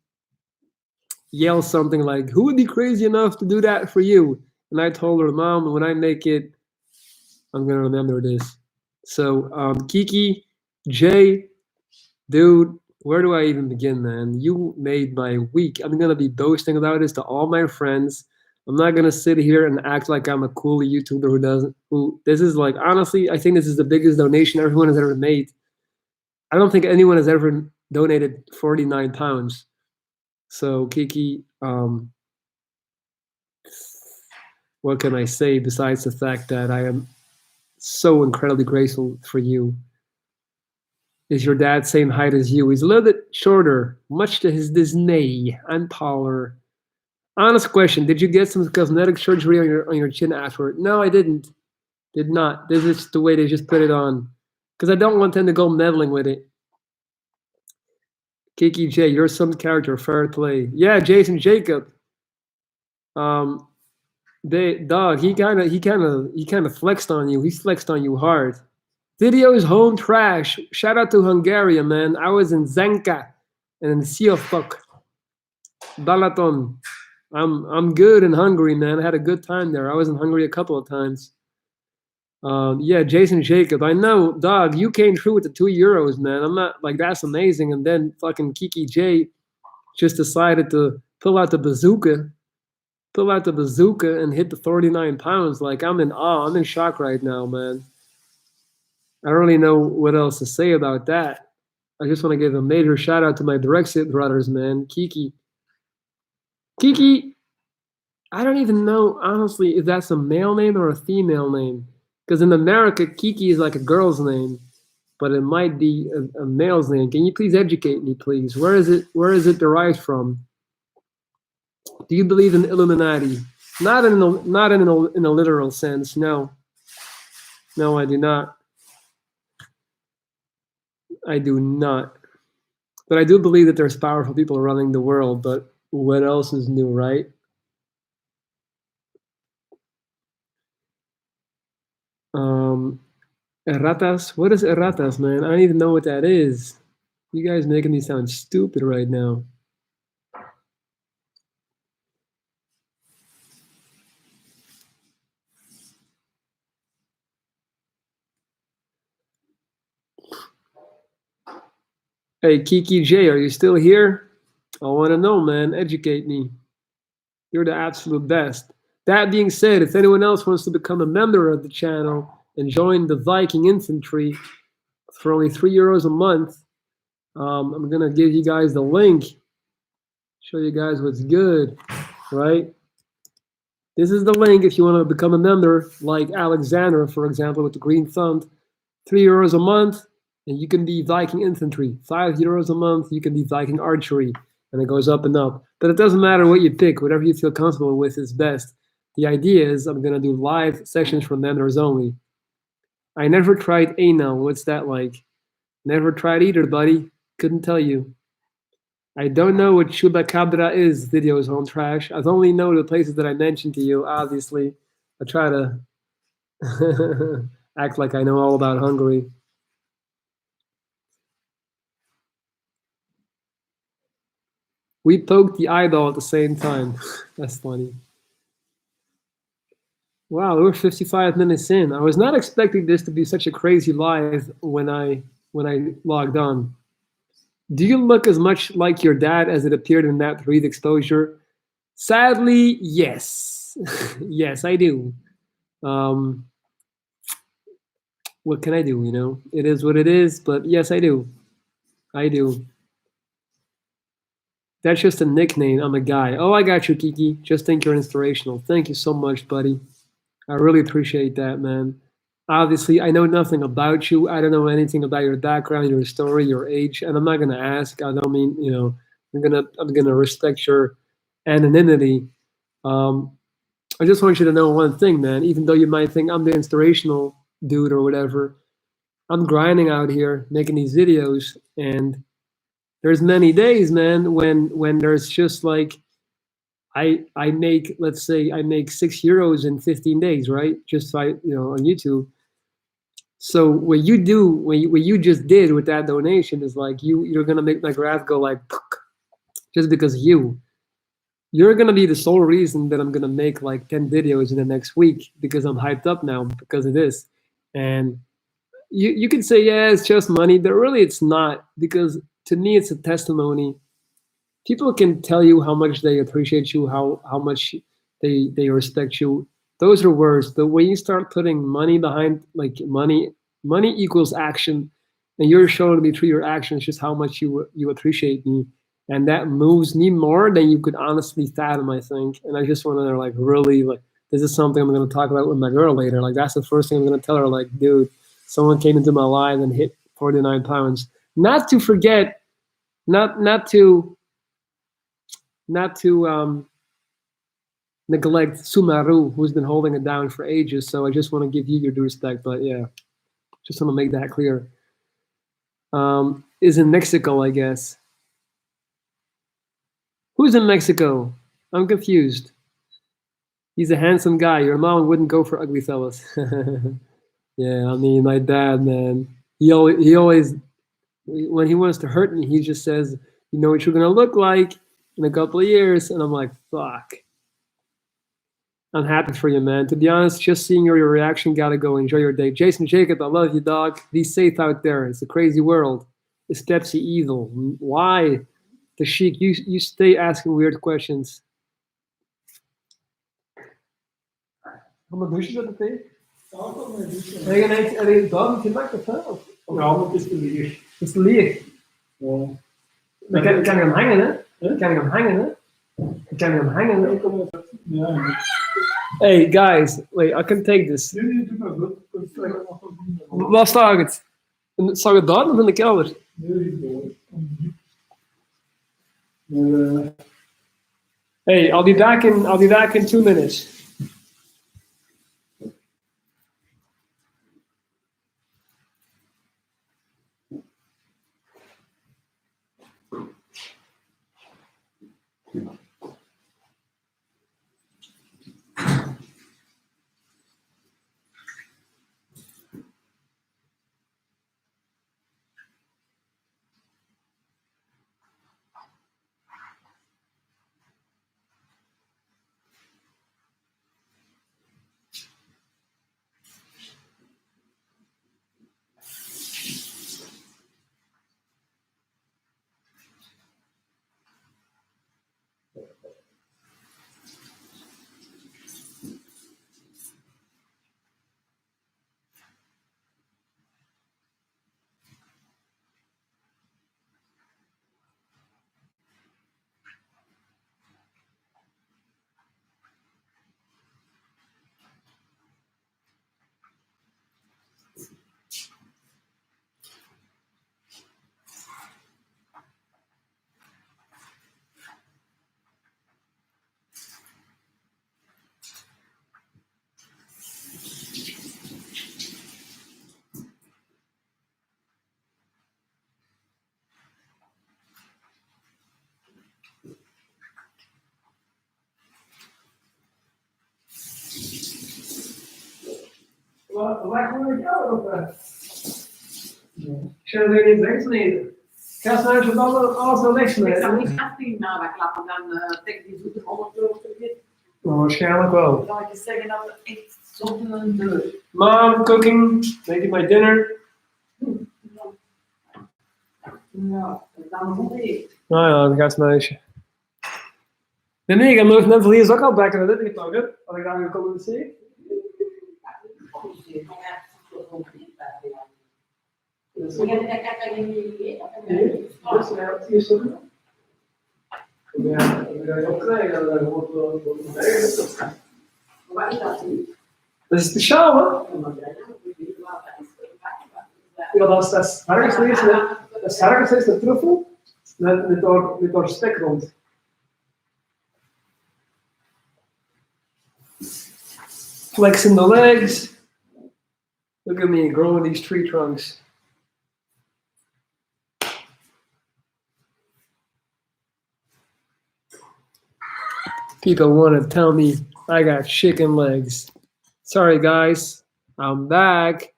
yells something like, who would be crazy enough to do that for you? And I told her, Mom, when I make it, I'm going to remember this. So, Kiki, Jay, dude, where do I even begin, man? You made my week. I'm going to be boasting about this to all my friends. I'm not going to sit here and act like I'm a cool YouTuber this is like, honestly, I think this is the biggest donation everyone has ever made. I don't think anyone has ever donated 49 pounds. So, Kiki, what can I say besides the fact that I am so incredibly grateful for you? Is your dad same height as you? He's a little bit shorter, much to his dismay. I'm taller. Honest question: did you get some cosmetic surgery on your chin afterward? No, I didn't. Did not. This is the way they just put it on, because I don't want them to go meddling with it. Kiki J, you're some character. Fair play. Yeah, Jason Jacob. He kind of flexed on you. He flexed on you hard. Video is home trash. Shout out to Hungary, man. I was in Zanka and in Sea of Fuck. Balaton. I'm good in Hungary, man. I had a good time there. I was in Hungary a couple of times. Yeah, Jason Jacob. I know, dog, you came through with the €2, man. I'm not like, that's amazing. And then fucking Kiki J just decided to pull out the bazooka and hit the 39 pounds. Like, I'm in awe. I'm in shock right now, man. I don't really know what else to say about that. I just want to give a major shout out to my Brexit brothers, man. Kiki, I don't even know, honestly, if that's a male name or a female name. Because in America, Kiki is like a girl's name, but it might be a male's name. Can you please educate me, please? Where is it derived from? Do you believe in Illuminati? Not in a literal sense, no. No, I do not. I do not. But I do believe that there's powerful people running the world, but what else is new, right? Erratas? What is erratas, man? I don't even know what that is. You guys making me sound stupid right now. Hey, Kiki J, are you still here? I want to know, man. Educate me. You're the absolute best. That being said, if anyone else wants to become a member of the channel and join the Viking Infantry for only €3 a month, I'm going to give you guys the link. Show you guys what's good, right? This is the link if you want to become a member, like Alexander, for example, with the green thumb. €3 a month, and you can be Viking Infantry. €5 a month, you can be Viking Archery, and it goes up and up. But it doesn't matter what you pick. Whatever you feel comfortable with is best. The idea is I'm going to do live sessions for members only. I never tried anal. What's that like? Never tried either, buddy. Couldn't tell you. I don't know what Chupacabra is. Video is home trash. I only know the places that I mentioned to you, obviously. I try to act like I know all about Hungary. We poked the eyeball at the same time. That's funny. Wow, we're 55 minutes in. I was not expecting this to be such a crazy live when I logged on. Do you look as much like your dad as it appeared in that brief exposure? Sadly, yes. Yes, I do. What can I do, you know? It is what it is, but yes, I do. I do. That's just a nickname. I'm a guy. Oh, I got you, Kiki. Just think you're inspirational. Thank you so much, buddy. I really appreciate that, man. Obviously, I know nothing about you. I don't know anything about your background, your story, your age, and I'm not gonna ask. I don't mean, I'm gonna respect your anonymity. Um, I just want you to know one thing, man. Even though you might think I'm the inspirational dude or whatever, I'm grinding out here making these videos, and there's many days, man, when there's just like I make, let's say I make €6 in 15 days, right? Just by on YouTube. So what you do, what you just did with that donation is like you're gonna make my graph go like just because you're gonna be the sole reason that I'm gonna make like 10 videos in the next week because I'm hyped up now because of this. And you can say, yeah, it's just money, but really it's not, because to me it's a testimony. People can tell you how much they appreciate you, how much they respect you. Those are words. But when you start putting money behind, like money equals action, and you're showing me through your actions just how much you appreciate me, and that moves me more than you could honestly fathom, I think. And I just want to like really like, this is something I'm going to talk about with my girl later. Like that's the first thing I'm going to tell her. Like, dude, someone came into my life and hit 49 pounds. Not to forget, not to neglect Sumaru, who's been holding it down for ages. So I just want to give you your due respect. But yeah, just want to make that clear. Is in Mexico, I guess. Who's in Mexico? I'm confused. He's a handsome guy. Your mom wouldn't go for ugly fellas. Yeah, I mean, my dad, man. He always, when he wants to hurt me, he just says, "You know what you're gonna look like in a couple of years," and I'm like, "Fuck." I'm happy for you, man. To be honest, just seeing your reaction, gotta go. Enjoy your day. Jason Jacob, I love you, dog. Be safe out there. It's a crazy world. Is Pepsi evil? Why? The Sheik, you stay asking weird questions. Kom maar douchen met de thee? Ja, kom maar douchen. Heb je buiten gemaakt of wel? Ja, maar het is te leeg. Het is te leeg. Ja. Dan kan je hem hangen, hè? Dan kan je hem hangen, hè? Dan kan je hem hangen, hè? Ja. Hey, guys. Wait, I can take this. Nee, doe maar goed. Waar staat het? Staat het daar of in de kelder? Nee, Hey, I'll be back in 2 minutes. Waar kom ik jou op? Zullen we niet wegsnijden? Ga ze nou zo dan alles naar Ik wegsnijden? zou niet 18 naden klappen, dan denk die zoete 100 euro per keer. Nou, waarschijnlijk wel. Dan moet je zeggen dat het echt zo'n deur. Mom, cooking, making my dinner. Ja, dan moet ik. Nou ja, een gastmeisje. Nee, ik heb nog net hier is ook al back in the living room, hè? Had ik daar gekomen te zien? Ja, heel klein. Dat wordt wel Waar is dat nu? dat is speciaal, hè? Ja, dat is varkensvlees, dat is varkensvlees met truffel, met daar spek rond. Flexing the legs. Look at me growing these tree trunks. People want to tell me I got chicken legs. Sorry, guys. I'm back.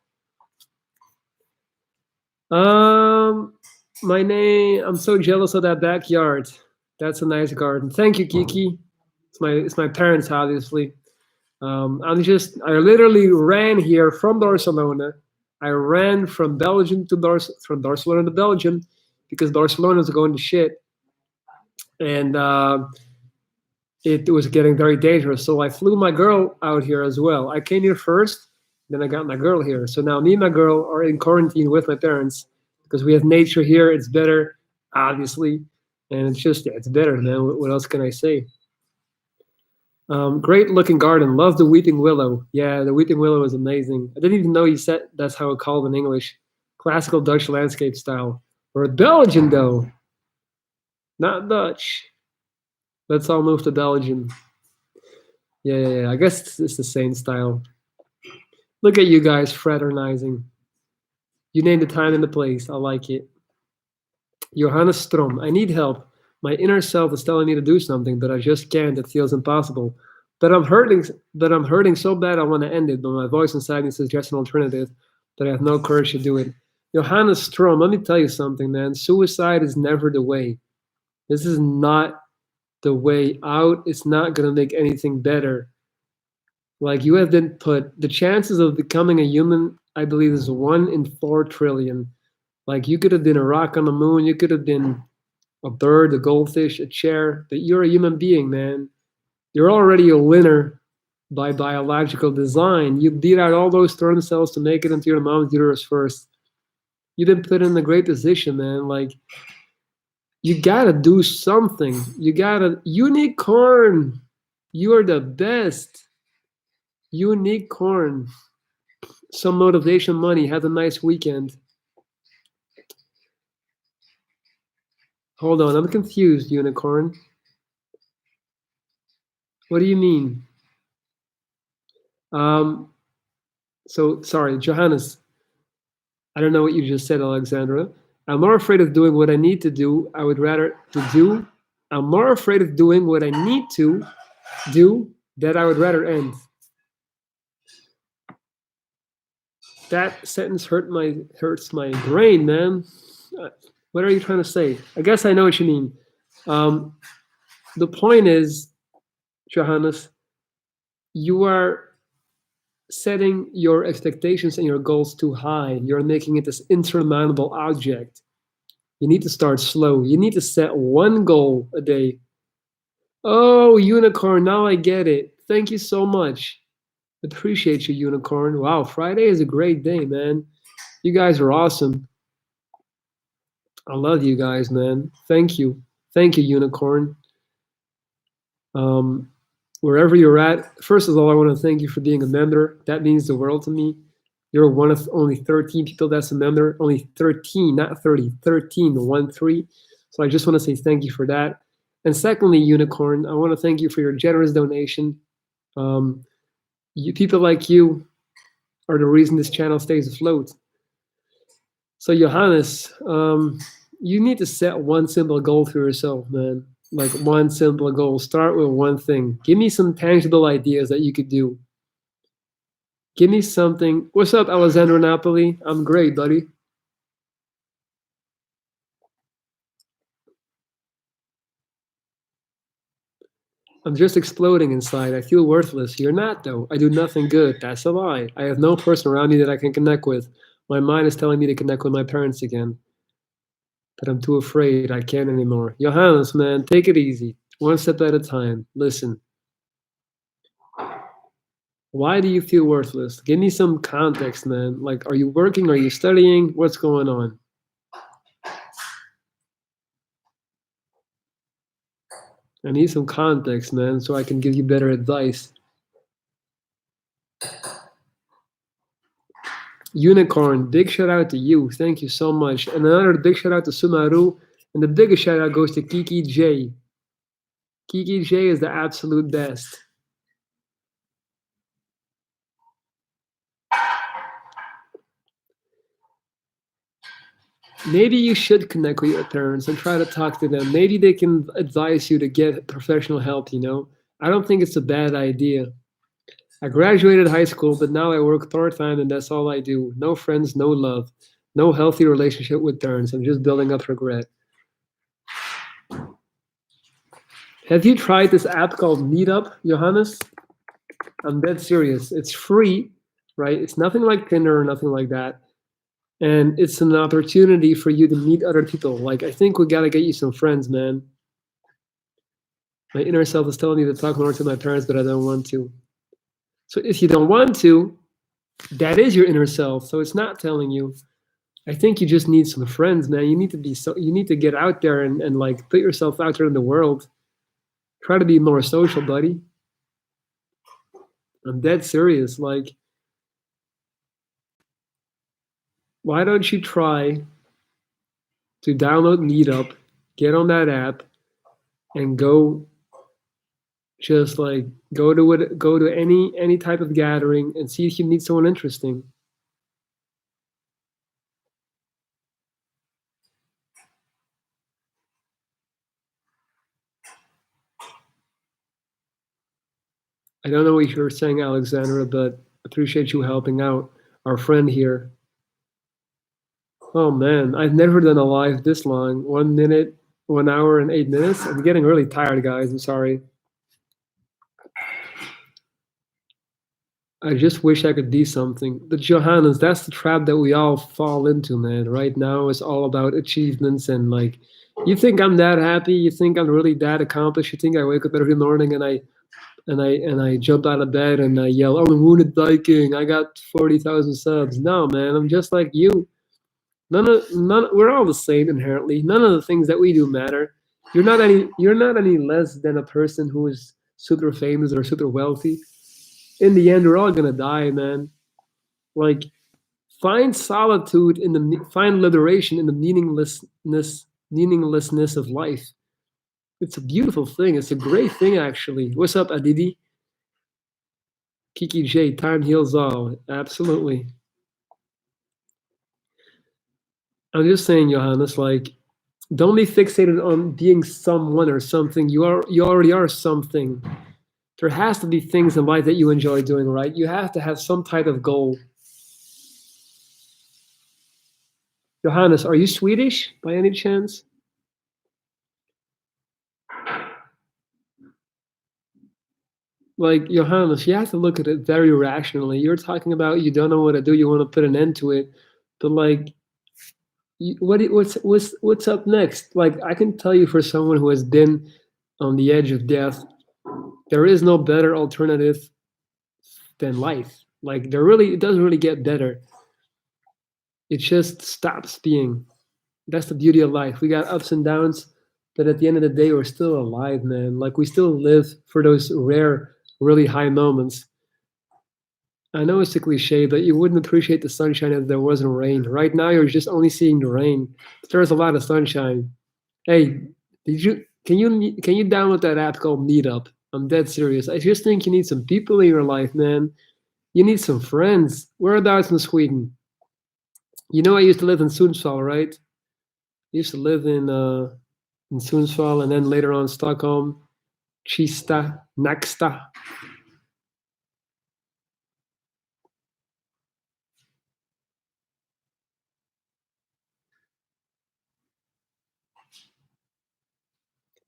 My name. I'm so jealous of that backyard. That's a nice garden. Thank you, Kiki. It's my parents, obviously. I literally ran here from Barcelona. I ran from Belgium to from Barcelona to Belgium because Barcelona was going to shit, and it was getting very dangerous. So I flew my girl out here as well. I came here first, then I got my girl here. So now me and my girl are in quarantine with my parents because we have nature here. It's better, obviously, and it's better, man. What else can I say? Great looking garden. Love the weeping willow. Yeah, the weeping willow is amazing. I didn't even know you said that's how it's called in English. Classical Dutch landscape style. Or Belgian though. Not Dutch. Let's all move to Belgium. Yeah. I guess it's the same style. Look at you guys fraternizing. You named the time and the place. I like it. Johannes Strom. I need help. My inner self is telling me to do something, but I just can't. It feels impossible. But I'm hurting so bad I want to end it, but my voice inside me suggests an alternative, but I have no courage to do it. Johannes Strom, let me tell you something, man. Suicide is never the way. This is not the way out. It's not going to make anything better. Like, you have been put, the chances of becoming a human, I believe, is 1 in 4 trillion. Like, you could have been a rock on the moon, you could have been a bird, a goldfish, a chair, but you're a human being, man. You're already a winner by biological design. You beat out all those sperm cells to make it into your mom's uterus first. You've been put in a great position, man. Like, you gotta do something. You gotta, unicorn. You are the best. Unicorn. Some motivation money. Have a nice weekend. Hold on, I'm confused, unicorn. What do you mean? So sorry, Johannes. I don't know what you just said, Alexandra. I'm more afraid of doing what I need to do. I would rather to do. I'm more afraid of doing what I need to do that I would rather end. That sentence hurts my brain, man. What are you trying to say? I guess I know what you mean. The point is, Johannes, you are setting your expectations and your goals too high. You're making it this insurmountable object. You need to start slow. You need to set 1 goal a day. Oh, unicorn, now I get it. Thank you so much. Appreciate you, unicorn. Wow, Friday is a great day, man. You guys are awesome. I love you guys, man. Thank you. Thank you, unicorn. Wherever you're at, first of all, I want to thank you for being a member. That means the world to me. You're one of only 13 people that's a member. Only 13, not 30. 13, 1 3. So I just want to say thank you for that. And secondly, unicorn, I want to thank you for your generous donation. People like you are the reason this channel stays afloat. So Johannes, you need to set 1 simple goal for yourself, man. Like 1 simple goal. Start with 1 thing. Give me some tangible ideas that you could do. Give me something. What's up, Alessandro Napoli? I'm great, buddy. I'm just exploding inside. I feel worthless. You're not, though. I do nothing good. That's a lie. I have no person around me that I can connect with. My mind is telling me to connect with my parents again. But I'm too afraid. I can't anymore. Johannes, man, take it easy. 1 step at a time. Listen. Why do you feel worthless? Give me some context, man. Like, are you working? Are you studying? What's going on? I need some context, man, so I can give you better advice. Unicorn, big shout out to you. Thank you so much. And another big shout out to Sumaru. And the biggest shout out goes to Kiki J. Kiki J is the absolute best. Maybe you should connect with your parents and try to talk to them. Maybe they can advise you to get professional help, you know? I don't think it's a bad idea. I graduated high school, but now I work part-time and that's all I do. No friends, no love, no healthy relationship with parents. I'm just building up regret. Have you tried this app called Meetup, Johannes? I'm dead serious. It's free, right? It's nothing like Tinder or nothing like that. And it's an opportunity for you to meet other people. Like, I think we gotta get you some friends, man. My inner self is telling me to talk more to my parents, but I don't want to. So if you don't want to, that is your inner self. So it's not telling you. I think you just need some friends, man. You need to get out there and like put yourself out there in the world. Try to be more social, buddy. I'm dead serious. Like, why don't you try to download Meetup, get on that app, and go just like go to any type of gathering and see if you meet someone interesting. I don't know what you're saying, Alexandra, but appreciate you helping out our friend here. Oh man, I've never done a live this long. 1 minute, 1 hour and 8 minutes. I'm getting really tired, guys. I'm sorry. I just wish I could be something. But Johannes, that's the trap that we all fall into, man. Right now it's all about achievements and like, you think I'm that happy? You think I'm really that accomplished? You think I wake up every morning and I jump out of bed and I yell, "I'm a wounded Viking! I got 40,000 subs." No, man, I'm just like you. We're all the same inherently. None of the things that we do matter. You're not any less than a person who is super famous or super wealthy. In the end, we're all gonna die, man. Like, find solitude find liberation in the meaninglessness of life. It's a beautiful thing. It's a great thing, actually. What's up, Aditi? Kiki J, time heals all. Absolutely. I'm just saying, Johannes, like, don't be fixated on being someone or something. You already are something. There has to be things in life that you enjoy doing, right? You have to have some type of goal. Johannes, are you Swedish by any chance? Like, Johannes, you have to look at it very rationally. You're talking about you don't know what to do, you want to put an end to it, but like, what's up next? Like, I can tell you, for someone who has been on the edge of death, there is no better alternative than life. Like, it doesn't really get better. It just stops being. That's the beauty of life. We got ups and downs, but at the end of the day, we're still alive, man. Like, we still live for those rare, really high moments. I know it's a cliche, but you wouldn't appreciate the sunshine if there wasn't rain. Right now, you're just only seeing the rain. But there's a lot of sunshine. Hey, can you download that app called Meetup? I'm dead serious. I just think you need some people in your life, man. You need some friends. Whereabouts in Sweden? You know, I used to live in Sundsvall, right? I used to live in Sundsvall, and then later on Stockholm, Kista, Nacksta.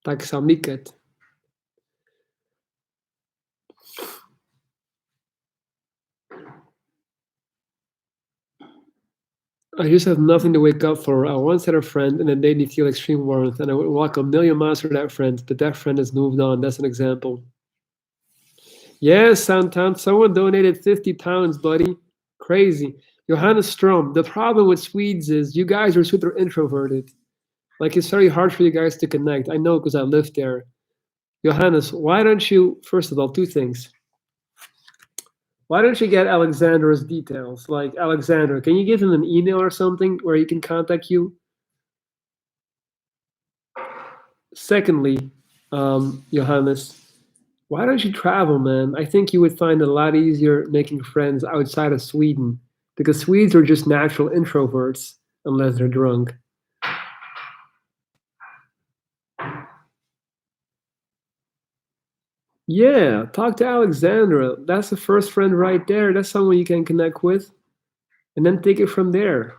Tack så mycket. I just have nothing to wake up for. I once had a friend and it made me feel extreme warmth, and I would walk a million miles for that friend, but that friend has moved on. That's an example. Yes, Santan, someone donated 50 pounds, buddy. Crazy. Johannes Strom, the problem with Swedes is you guys are super introverted. Like, it's very hard for you guys to connect. I know, because I lived there. Johannes, why don't you, first of all, two things. Why don't you get Alexandra's details? Like, Alexandra, can you give him an email or something where he can contact you? Secondly, Johannes, why don't you travel, man? I think you would find it a lot easier making friends outside of Sweden because Swedes are just natural introverts unless they're drunk. Yeah, talk to Alexandra. That's the first friend right there. That's someone you can connect with, and then take it from there.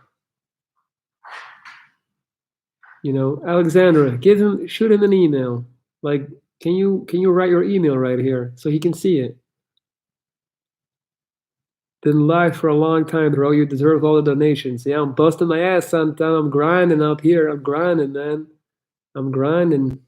You know, Alexandra, shoot him an email. Like, can you write your email right here so he can see it? Been live for a long time, bro. You deserve all the donations. Yeah, I'm busting my ass sometimes. I'm grinding up here. I'm grinding, man. I'm grinding.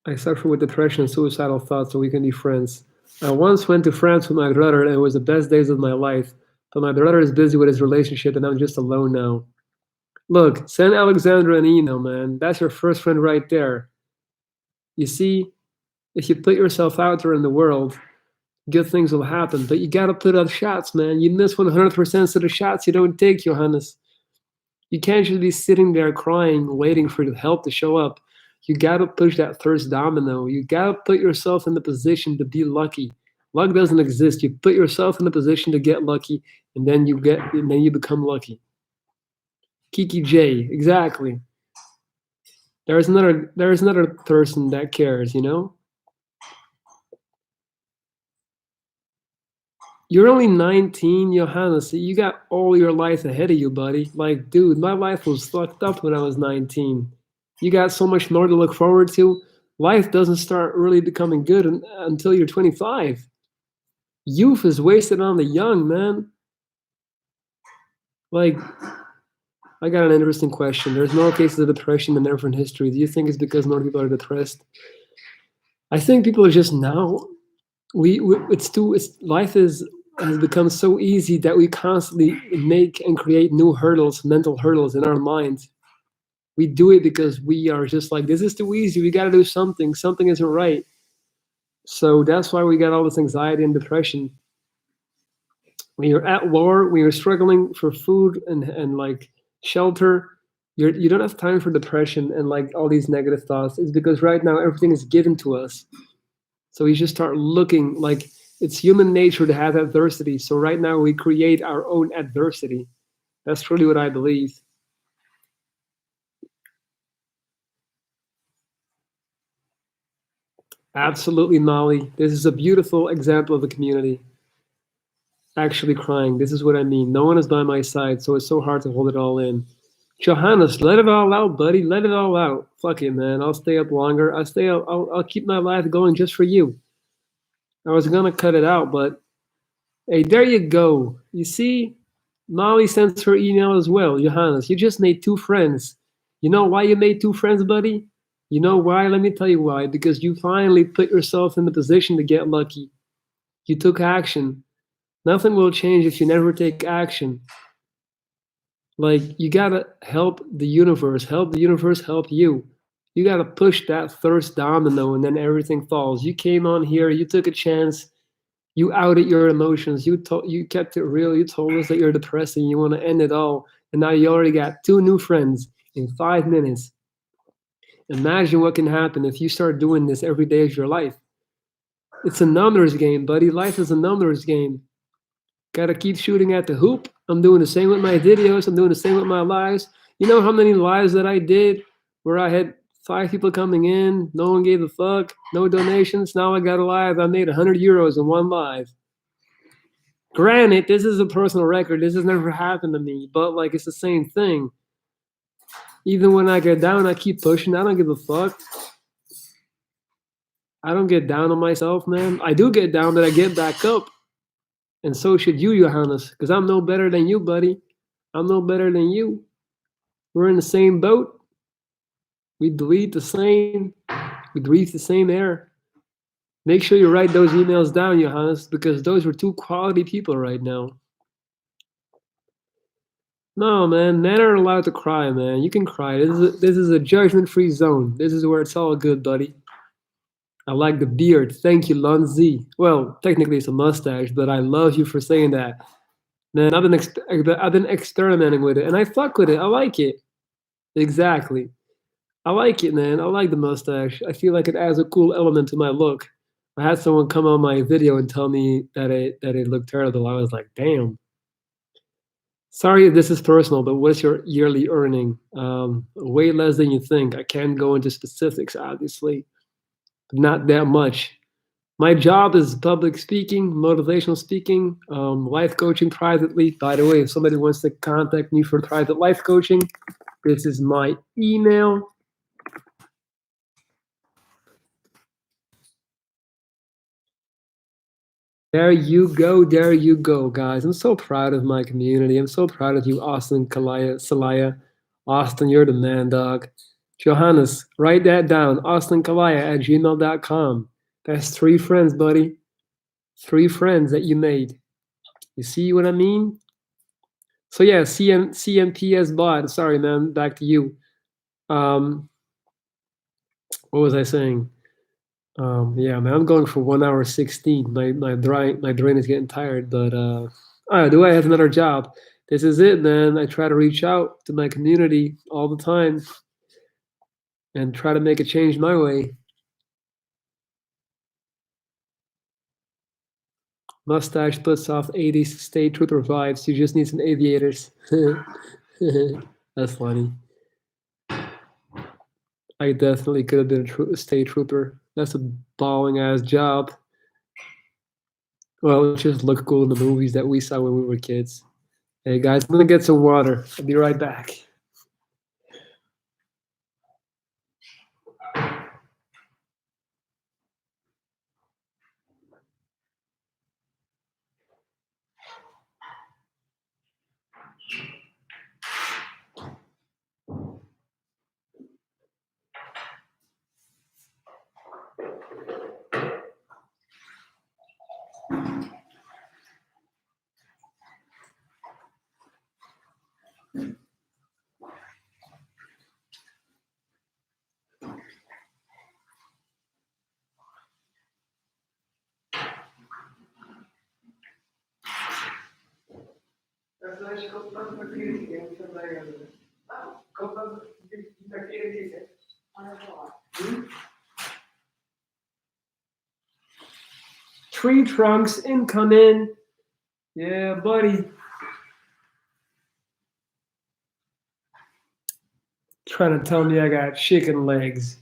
I suffer with depression and suicidal thoughts, so we can be friends. I once went to France with my brother, and it was the best days of my life. But my brother is busy with his relationship, and I'm just alone now. Look, send Alexandra an email, man. That's your first friend right there. You see, if you put yourself out there in the world, good things will happen. But you gotta put out shots, man. You miss 100% of the shots you don't take, Johannes. You can't just be sitting there crying, waiting for the help to show up. You gotta push that first domino. You gotta put yourself in the position to be lucky. Luck doesn't exist. You put yourself in the position to get lucky, and then you become lucky. Kiki J, exactly. There's another person that cares, you know? You're only 19, Johannes. You got all your life ahead of you, buddy. Like, dude, my life was fucked up when I was 19. You got so much more to look forward to. Life doesn't start really becoming good until you're 25. Youth is wasted on the young, man. Like, I got an interesting question. There's more cases of depression than ever in history. Do you think it's because more people are depressed? I think people are just now. Life has become so easy that we constantly make and create new hurdles, mental hurdles in our minds. We do it because we are just like, this is too easy. We got to do something. Something isn't right. So that's why we got all this anxiety and depression. When you're at war, when you're struggling for food and like shelter, you don't have time for depression and like all these negative thoughts. It's because right now everything is given to us. So we just start looking like it's human nature to have adversity. So right now we create our own adversity. That's really what I believe. Absolutely, Molly. This is a beautiful example of a community. Actually crying. This is what I mean. No one is by my side, so it's so hard to hold it all in. Johannes, let it all out, buddy. Let it all out. Fuck it, man. I'll stay up longer. I'll keep my life going just for you. I was gonna cut it out, but hey, there you go. You see, Molly sends her email as well. Johannes, you just made two friends. You know why you made two friends, buddy? You know why? Let me tell you why. Because you finally put yourself in the position to get lucky. You took action. Nothing will change if you never take action. Like, you gotta help the universe, help you. You gotta push that first domino and then everything falls. You came on here, you took a chance, you outed your emotions, you kept it real, you told us that you're depressed and you want to end it all, and now you already got two new friends in 5 minutes. Imagine what can happen if you start doing this every day of your life. It's a numbers game, buddy. Life is a numbers game. Gotta keep shooting at the hoop. I'm doing the same with my videos. I'm doing the same with my lives. You know how many lives that I did where I had 5 people coming in, no one gave a fuck, no donations. Now I got a live. I made 100 euros in one live. Granted, this is a personal record. This has never happened to me, but like it's the same thing. Even when I get down, I keep pushing. I don't give a fuck. I don't get down on myself, man. I do get down, but I get back up. And so should you, Johannes, because I'm no better than you, buddy. I'm no better than you. We're in the same boat. We breathe the same. We breathe the same air. Make sure you write those emails down, Johannes, because those were two quality people right now. No, man, men are allowed to cry, man. You can cry. This is a judgment-free zone. This is where it's all good, buddy. I like the beard. Thank you, Lonzi. Well, technically it's a mustache, but I love you for saying that. Man, I've been experimenting with it, and I fuck with it. I like it. Exactly. I like it, man. I like the mustache. I feel like it adds a cool element to my look. I had someone come on my video and tell me that it looked terrible. I was like, damn. Sorry if this is personal, but what's your yearly earning? Way less than you think. I can't go into specifics, obviously, but not that much. My job is public speaking, motivational speaking, life coaching privately. By the way, if somebody wants to contact me for private life coaching, this is my email. There you go, guys. I'm so proud of my community. I'm so proud of you, Austin, Salaya. Austin, you're the man, dog. Johannes, write that down. AustinKalaya@gmail.com. That's 3 friends, buddy. 3 friends that you made. You see what I mean? So yeah, CMPS bot. Sorry, man. Back to you. What was I saying? Yeah, man, I'm going for 1 hour 16. My brain is getting tired, but do I have another job? This is it, man. I try to reach out to my community all the time and try to make a change my way. Mustache puts off 80s state trooper vibes. You just need some aviators. That's funny. I definitely could have been a state trooper. That's a balling ass job. Well, it just looked cool in the movies that we saw when we were kids. Hey guys, I'm gonna get some water. I'll be right back. Tree trunks incoming. Yeah, buddy. Trying to tell me I got chicken legs.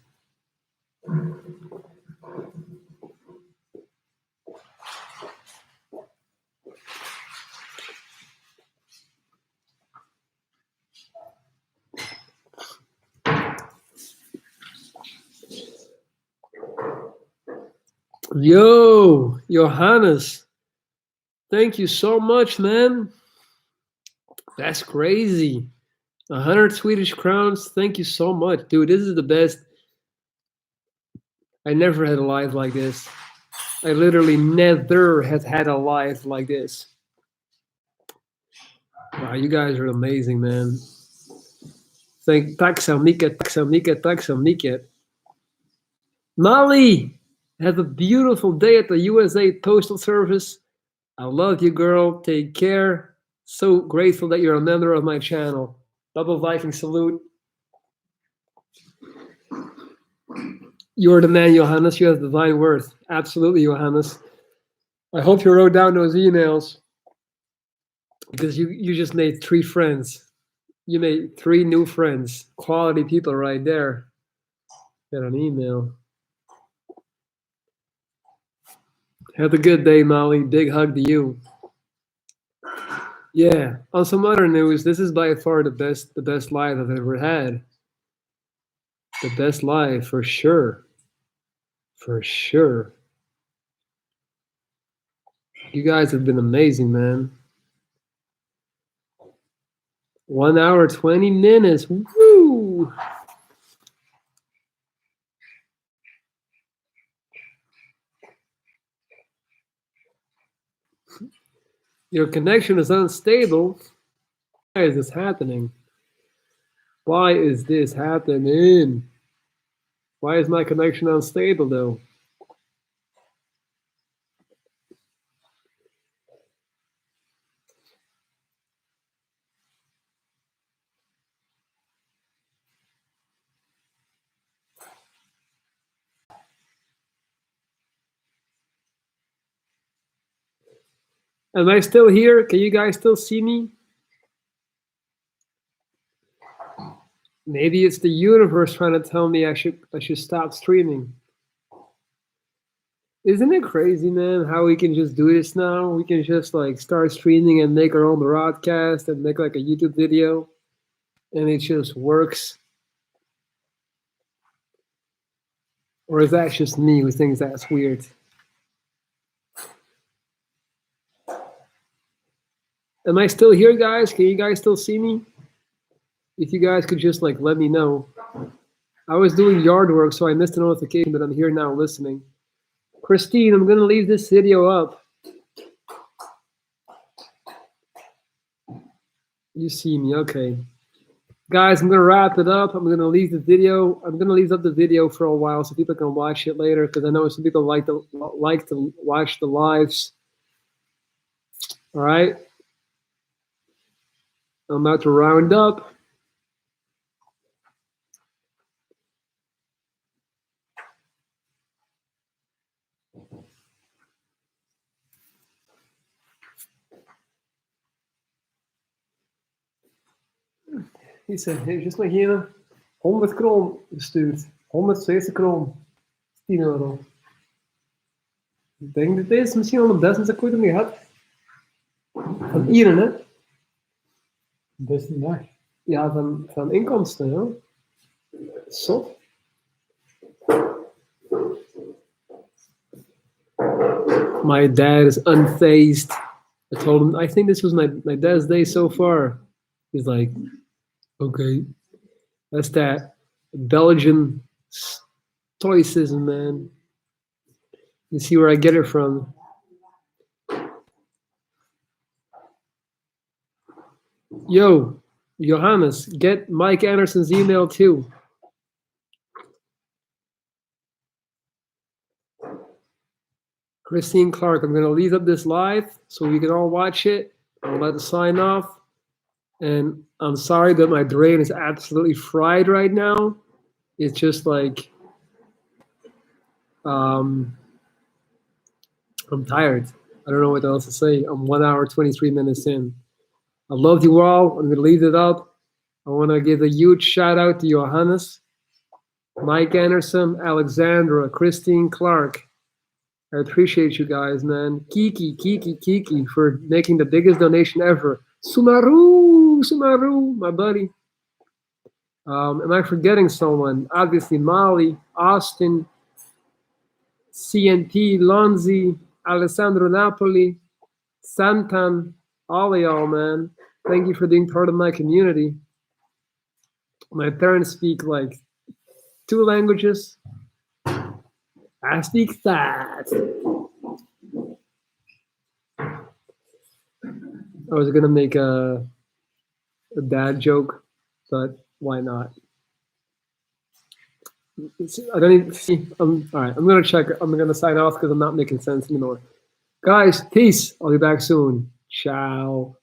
Yo, Johannes. Thank you so much, man. That's crazy. 100 Swedish crowns. Thank you so much, dude. This is the best. I never had a life like this. I literally never have had a life like this. Wow, you guys are amazing, man. Tack så mycket, tack så mycket, tack så mycket. Molly, have a beautiful day at the USA Postal Service. I love you, girl. Take care. So grateful that you're a member of my channel. Double Viking salute. You're the man, Johannes. You have divine worth. Absolutely, Johannes. I hope you wrote down those emails because you just made 3 friends. You made 3 new friends. Quality people right there. Get an email. Have a good day, Molly. Big hug to you. Yeah. On some other news, this is by far the best live I've ever had. The best live for sure. For sure. You guys have been amazing, man. 1 hour, 20 minutes. Woo! Your connection is unstable. is this happening? Why is this happening? Why is my connection unstable though? Am I still here? Can you guys still see me? Maybe it's the universe trying to tell me I should stop streaming. Isn't it crazy, man, how we can just do this now? We can just like start streaming and make our own broadcast and make like a YouTube video, and it just works. Or is that just me who thinks that's weird? Am I still here, guys? Can you guys still see me? If you guys could just like let me know. I was doing yard work, so I missed the notification, but I'm here now listening. Christine, I'm gonna leave this video up. You see me, okay. Guys, I'm gonna wrap it up. I'm gonna leave the video. I'm gonna leave up the video for a while so people can watch it later, because I know some people like to watch the lives. All right. I'm about to round up. He said, hey, just maar geen 100 kroon gestuurd. 170 kroon. 10 euro. Ik denk dat deze misschien wel de beste dat ik ooit mee had. Van Ieren, hè? Beste dag. Ja, van inkomsten, hè? Zot. My dad is unfazed. I told him, I think this was my dad's day so far. He's like, okay, that's that Belgian stoicism, man. You see where I get it from. Yo, Johannes, get Mike Anderson's email too. Christine Clark, I'm going to leave up this live so we can all watch it. I'm about to sign off. And I'm sorry that my brain is absolutely fried right now. It's just like, I'm tired. I don't know what else to say. I'm 1 hour, 23 minutes in. I love you all. I'm going to leave it up. I want to give a huge shout out to Johannes, Mike Anderson, Alexandra, Christine Clark. I appreciate you guys, man. Kiki for making the biggest donation ever. Sumaru, my buddy. Am I forgetting someone? Obviously, Molly, Austin, CNP, Lonzi, Alessandro Napoli, Santan, all of y'all, man. Thank you for being part of my community. My parents speak like 2 languages. I speak that. I was gonna make a dad joke, but why not? I don't even see. All right, I'm gonna check. I'm gonna sign off because I'm not making sense anymore. Guys, peace. I'll be back soon. Ciao.